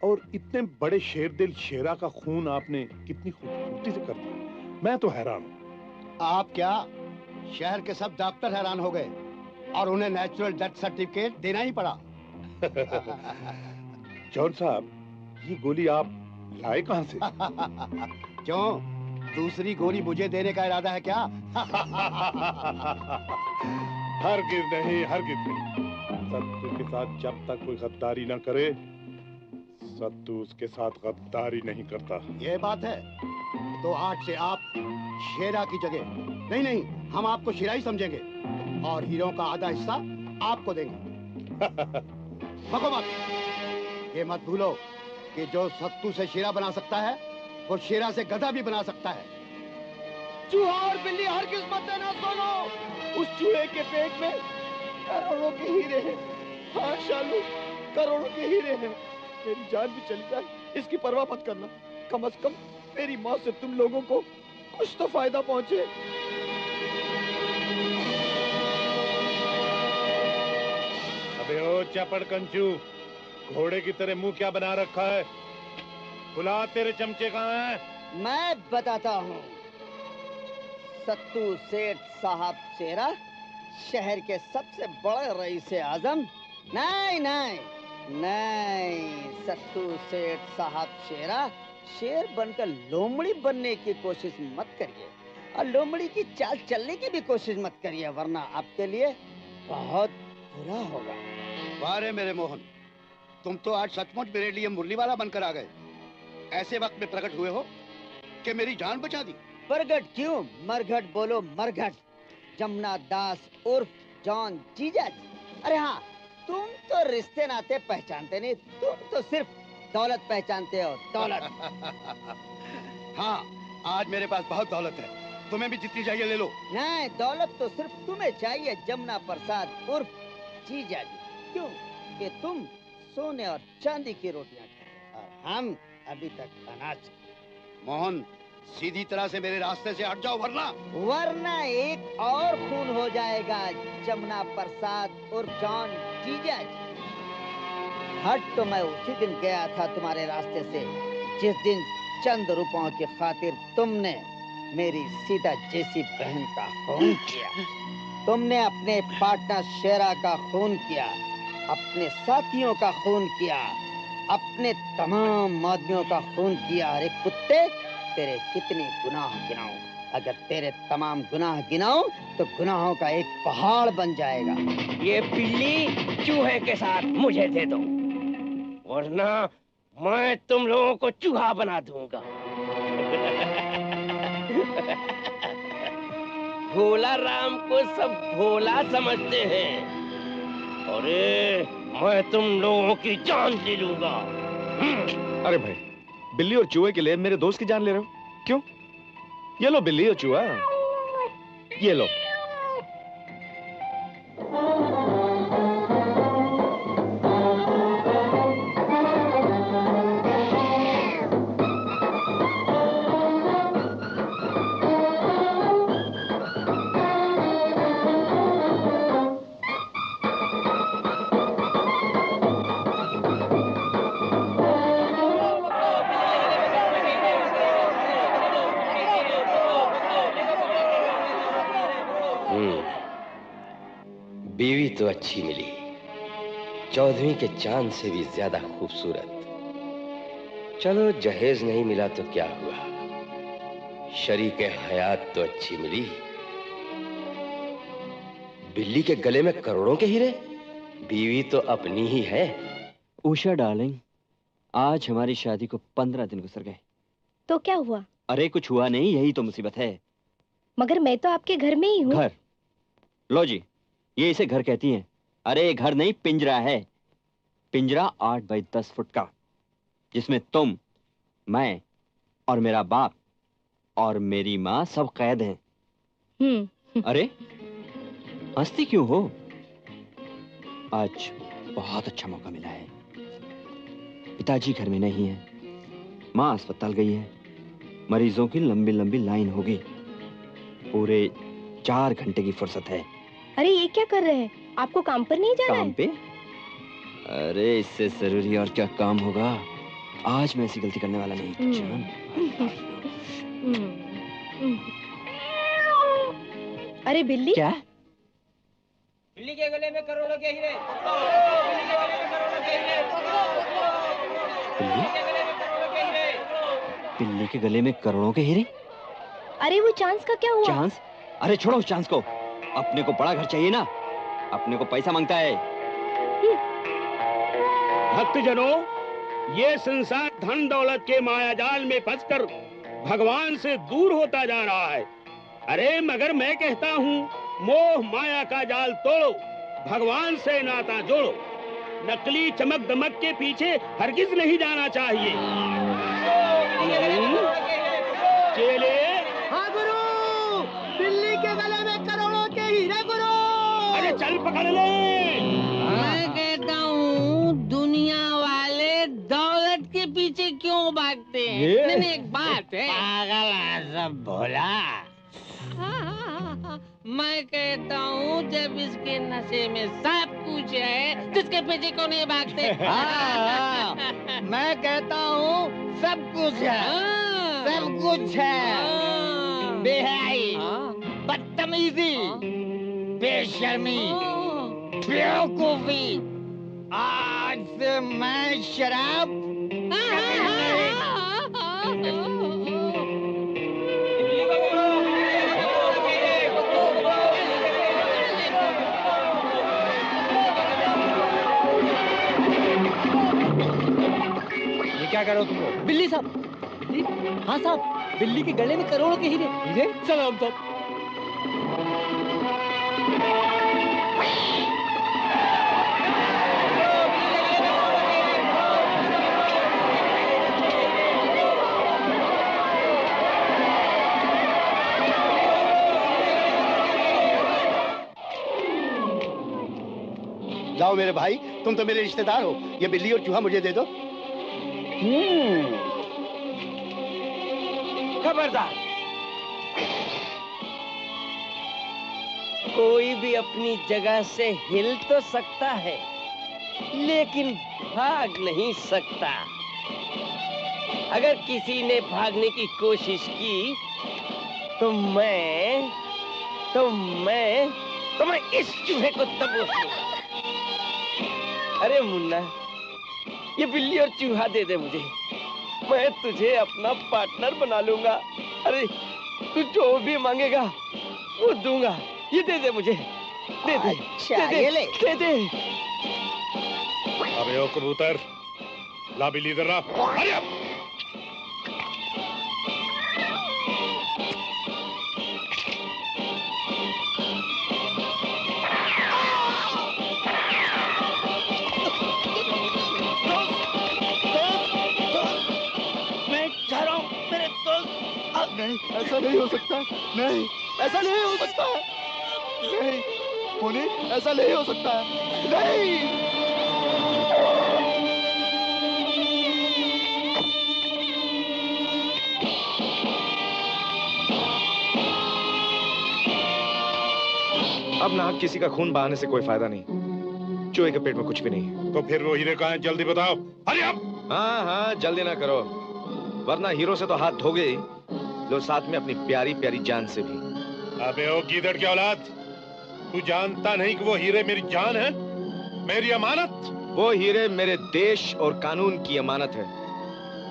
और इतने बड़े शेर दिल शेरा का खून आपने कितनी खूबसूरती से कर दिया। मैं तो हैरान हूँ। आप क्या, शहर के सब डॉक्टर हैरान हो गए और उन्हें नेचुरल डेथ सर्टिफिकेट देना ही पड़ा। जॉन साहब, ये गोली आप लाए कहाँ से? क्यों, दूसरी गोली मुझे देने का इरादा है क्या? हरगिज नहीं, हरगिज नहीं। सत्तू के साथ जब तक कोई गद्दारी ना करे, सत्तू उसके साथ गद्दारी नहीं करता। ये बात है तो आज से आप शेरा की जगह नहीं, हम आपको शेरा ही समझेंगे और हीरो का आधा हिस्सा आपको देंगे। बको मत, ये मत भूलो कि जो सत्तू से शेरा बना सकता है वो शेरा से गधा भी बना सकता है। चूहा और बिल्ली हरगिज मत देना सोनो। उस चूहे के पेट में करोड़ों के हीरे हैं। हाँ शालू, करोड़ों के हीरे हैं। मेरी जान भी चली जाए, इसकी परवाह मत करना। कम से कम मेरी मौत से तुम लोगों को कुछ तो फायदा पहुंचे। अबे ओ चपड़ कंचू, घोड़े की तरह मुंह क्या बना रखा है? बुला, तेरे चमचे कहाँ हैं? मैं बताता हूँ। सत्तू सेठ साहब शेरा, शहर के सबसे बड़े रईस आजम। नहीं, सत्तू सेठ साहब शेरा, शेर बनकर लोमड़ी बनने की कोशिश मत करिए और लोमड़ी की चाल चलने की भी कोशिश मत करिए, वरना आपके लिए बहुत बुरा होगा। वाह रे मेरे मोहन, तुम तो आज सचमुच मेरे लिए मुरली वाला बनकर आ गए। ऐसे वक्त में प्रकट हुए हो कि मेरी जान बचा दी। प्रगट क्यों, मरघट बोलो, मरघट। जमुना दास उर्फ जॉन जीजा जी। अरे हाँ, तुम तो रिश्ते नाते पहचानते नहीं, तुम तो सिर्फ दौलत पहचानते हो, दौलत। हाँ, आज मेरे पास बहुत दौलत है, तुम्हें भी जितनी चाहिए ले लो। नहीं, दौलत तो सिर्फ तुम्हें चाहिए, जमुना प्रसाद उर्फ जीजा जी। क्यों कि तुम सोने और चांदी की रोटियां खाते और हम अभी तक अनाज। मोहन, सीधी तरह से मेरे रास्ते से हट जाओ, वरना एक और खून हो जाएगा, जमुना प्रसाद और जॉन जीजा जी। हट तो मैं उसी दिन गया था तुम्हारे रास्ते से जिस दिन चंद रुपयों की खातिर तुमने मेरी सीता जैसी बहन का खून किया। तुमने अपने पार्टनर शेरा का खून किया, अपने साथियों का खून किया, अपने तमाम आदमियों का खून किया। अरे कुत्ते, तेरे कितने गुनाह गिनाऊं? अगर तेरे तमाम गुनाह गिनाऊं तो गुनाहों का एक पहाड़ बन जाएगा। ये बिल्ली चूहे के साथ मुझे दे दो, वरना मैं तुम लोगों को चूहा बना दूंगा। भोला राम को सब भोला समझते हैं और अरे मैं तुम लोगों की जान ले लूंगा। अरे भाई, बिल्ली और चूहे के लिए मेरे दोस्त की जान ले रहे हो? क्यों? ये लो बिल्ली और चूहा, ये लो। बीवी तो अच्छी मिली, चौधरी के चांद से भी ज्यादा खूबसूरत। चलो जहेज नहीं मिला तो क्या हुआ, शरीके हयात तो अच्छी मिली। बिल्ली के गले में करोड़ों के हीरे, बीवी तो अपनी ही है। उषा डार्लिंग, आज हमारी शादी को 15 दिन गुजर गए। तो क्या हुआ? अरे कुछ हुआ नहीं, यही तो मुसीबत है। मगर मैं तो आपके घर में ही हूँ। घर? लो जी, ये इसे घर कहती हैं। अरे घर नहीं, पिंजरा है। पिंजरा 8 बाई 10 फुट का, जिसमें तुम, मैं और मेरा बाप और मेरी माँ सब कैद हैं। अरे हंसती क्यों हो? आज बहुत अच्छा मौका मिला है। पिताजी घर में नहीं है, माँ अस्पताल गई है, मरीजों की लंबी लंबी लाइन होगी। पूरे 4 घंटे की फुर्सत है। अरे ये क्या कर रहे हैं? आपको काम पर नहीं जाना काम पे? अरे इससे जरूरी और क्या काम होगा। आज मैं ऐसी गलती करने वाला नहीं जान। अरे बिल्ली? क्या? बिल्ली के गले में करोड़ों के हीरे। बिल्ली के गले में करोड़ों के हीरे? अरे वो चांस का क्या हुआ? चांस? अरे छोड़ो उस चांस को, अपने को बड़ा घर चाहिए ना, अपने को पैसा मांगता है। भक्तजनों, ये संसार धन दौलत के मायाजाल में फंसकर भगवान से दूर होता जा रहा है। अरे मगर मैं कहता हूँ, मोह माया का जाल तोड़ो, भगवान से नाता जोड़ो। नकली चमक दमक के पीछे हरगिज नहीं जाना चाहिए। चेले। हाँ गुरु, बिल्ली के गले में करोड़ों के हीरे गुरु। अरे चल पकड़ ले। मैं कहता हूँ, दुनिया वाले दौलत के पीछे क्यों भागते हैं? नहीं एक बात है, पागल है सब भोला। मैं कहता हूँ, जब इसके नशे में सब कुछ है, तो इसके पीछे क्यों नहीं भागते? मैं कहता हूँ, सब कुछ है, सब कुछ है। बेहयाई, बदतमीजी, बेशर्मी, बेवकूफी। आज से मैं शराब क्या करो तुम लोग? बिल्ली साहब। बिल्ली? हाँ साहब, बिल्ली के गले में करोड़ों के हीरे। हीरे? चलो हम सब। जाओ मेरे भाई, तुम तो मेरे रिश्तेदार हो, ये बिल्ली और चूहा मुझे दे दो। खबरदार, कोई भी अपनी जगह से हिल तो सकता है, लेकिन भाग नहीं सकता। अगर किसी ने भागने की कोशिश की तो मैं इस चूहे को दबोच लूंगा। अरे मुन्ना, ये बिल्ली और चूहा दे दे मुझे, मैं तुझे अपना पार्टनर बना लूंगा। अरे तू जो भी मांगेगा वो दूंगा। ये दे दे मुझे, दे दे। अच्छा, दे ये ले। दे दे। अबे ओ कबूतर, ला बिल्ली इधर ला। Hurry up. ऐसा नहीं हो सकता, नहीं, ऐसा नहीं हो सकता, नहीं, मुनि, ऐसा नहीं हो सकता, नहीं। अब ना किसी का खून बहाने से कोई फायदा नहीं। चूहे के पेट में कुछ भी नहीं। तो फिर वो हीरे कहाँ हैं? जल्दी बताओ। Hurry up. हाँ हाँ, जल्दी ना करो, वरना हीरो से तो हाथ धोगे ही, लो साथ में अपनी प्यारी प्यारी जान से भी। अबे ओ गीदड़ की औलाद, तू जानता नहीं कि वो हीरे मेरी जान है, मेरी अमानत? वो हीरे मेरे देश और कानून की अमानत है,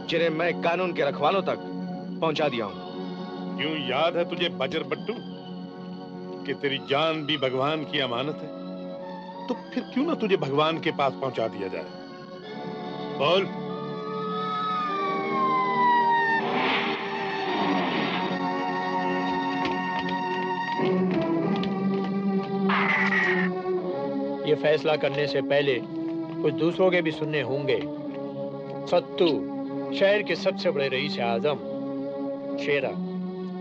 जिन्हें मैं कानून के रखवालों तक पहुंचा दिया हूं। क्यों याद है तुझे बजर बट्टू कि तेरी जान भी भगवान की अमानत है? तो फिर क्यों ना तुझे भगवान के पास पहुंचा दिया जाए? बोल। ये फैसला करने से पहले कुछ दूसरों के भी सुनने होंगे। सत्तू, शहर के सबसे बड़े रईस आजम, शेरा,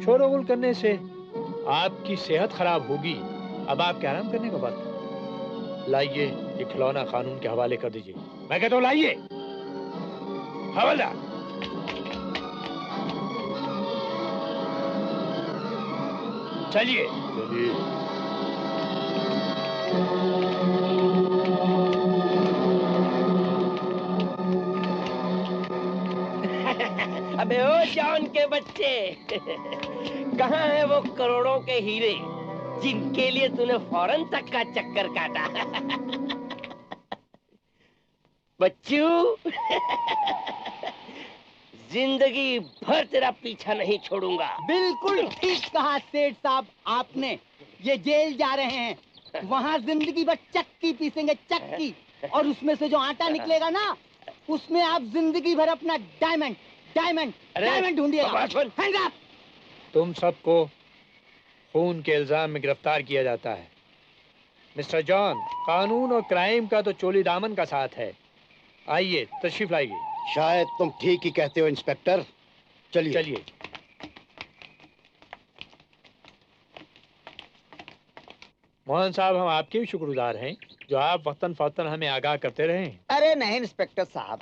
शोरगुल करने से आपकी सेहत खराब होगी। अब आपके आराम करने का वक्त। लाइए ये खिलौना कानून के हवाले कर दीजिए। मैं कहता हूँ लाइए हवालदार। चलिए चलिए। अबे ओ जॉन के बच्चे, कहाँ है वो करोड़ों के हीरे जिनके लिए तूने फॉरेन तक का चक्कर काटा? बच्चू, जिंदगी भर तेरा पीछा नहीं छोड़ूंगा। बिल्कुल ठीक कहा सेठ साहब आपने। ये जेल जा रहे हैं, वहाँ जिंदगी भर चक्की पीसेंगे, चक्की, और उसमें से जो आटा निकलेगा ना, उसमें आप जिंदगी भर अपना डायमंड डायमंड डायमंड ढूंढिएगा। तुम सबको खून के इल्जाम में गिरफ्तार किया जाता है। मिस्टर जॉन, कानून और क्राइम का तो चोली दामन का साथ है। आइए तशरीफ लाइए। शायद तुम ठीक ही कहते हो इंस्पेक्टर। चलिए चलिए। मोहन साहब, हम आपके भी शुक्रगुजार हैं जो आप वक्तन फौक्तन हमें आगाह करते रहे। अरे नहीं इंस्पेक्टर साहब,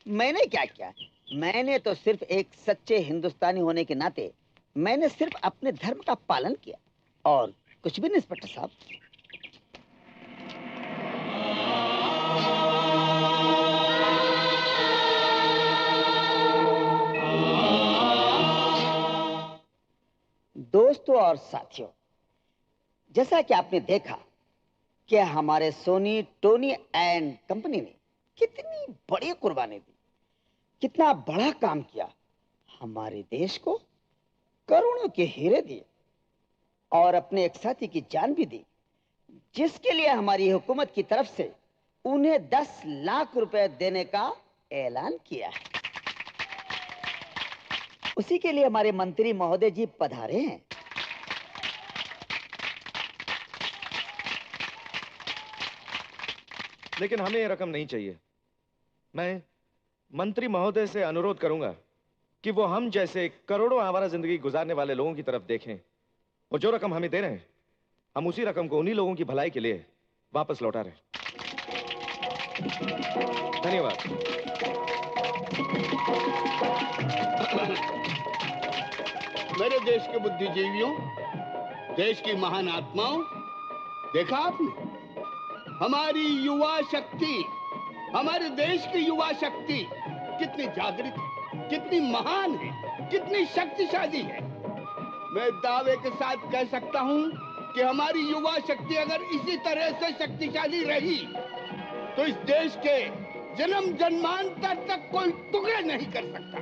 मैंने क्या किया? मैंने तो सिर्फ एक सच्चे हिंदुस्तानी होने के नाते मैंने सिर्फ अपने धर्म का पालन किया, और कुछ भी नहीं इंस्पेक्टर साहब। दोस्तों और साथियों, जैसा कि आपने देखा कि हमारे सोनी, टोनी एंड कंपनी ने कितनी बड़ी कुर्बानी दी, कितना बड़ा काम किया, हमारे देश को करोड़ों के हीरे दिए और अपने एक साथी की जान भी दी, जिसके लिए हमारी हुकूमत की तरफ से उन्हें 10 लाख रुपए देने का ऐलान किया है। उसी के लिए हमारे मंत्री महोदय जी पधारे हैं। लेकिन हमें ये रकम नहीं चाहिए। मैं मंत्री महोदय से अनुरोध करूंगा कि वो हम जैसे करोड़ों आवारा जिंदगी गुजारने वाले लोगों की तरफ देखें, और जो रकम हमें दे रहे हैं, हम उसी रकम को उन्हीं लोगों की भलाई के लिए वापस लौटा रहे हैं। धन्यवाद। मेरे देश के बुद्धिजीवियों, देश की महान आत्माओं, देखा आपने हमारी युवा शक्ति, हमारे देश की युवा शक्ति कितनी जागृत, कितनी महान है, कितनी शक्तिशाली है। मैं दावे के साथ कह सकता हूं कि हमारी युवा शक्ति अगर इसी तरह से शक्तिशाली रही तो इस देश के जन्म जन्मांतर तक कोई टुकड़े नहीं कर सकता,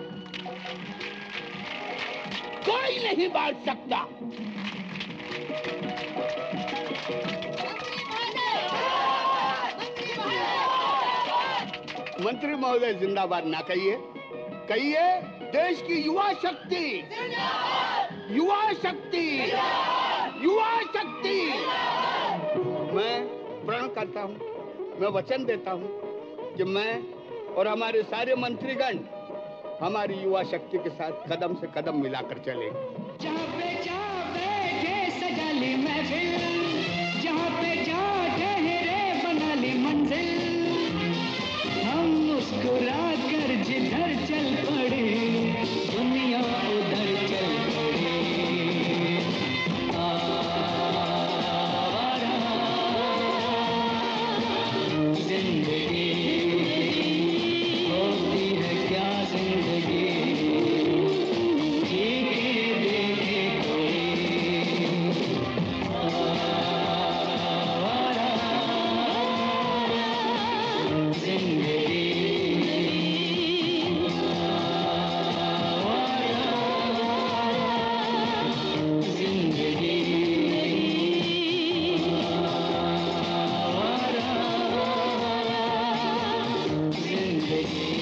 कोई नहीं बांट सकता। मंत्री महोदय जिंदाबाद ना कहिए, कहिए देश की युवा शक्ति, युवा शक्ति, युवा शक्ति। मैं प्रण करता हूँ, मैं वचन देता हूँ कि मैं और हमारे सारे मंत्रीगण हमारी युवा शक्ति के साथ कदम से कदम मिलाकर चलेंगे। महफिल, जहाँ पे जा ठहरे बना ली मंजिल। हम मुस्कुरा कर जिधर चल पड़े, दुनिया उधर चल पड़े। आवारा जिंदगी होती है क्या जिंदगी, जी के देखे कोई। आवारा जिंदगी, जिंदगी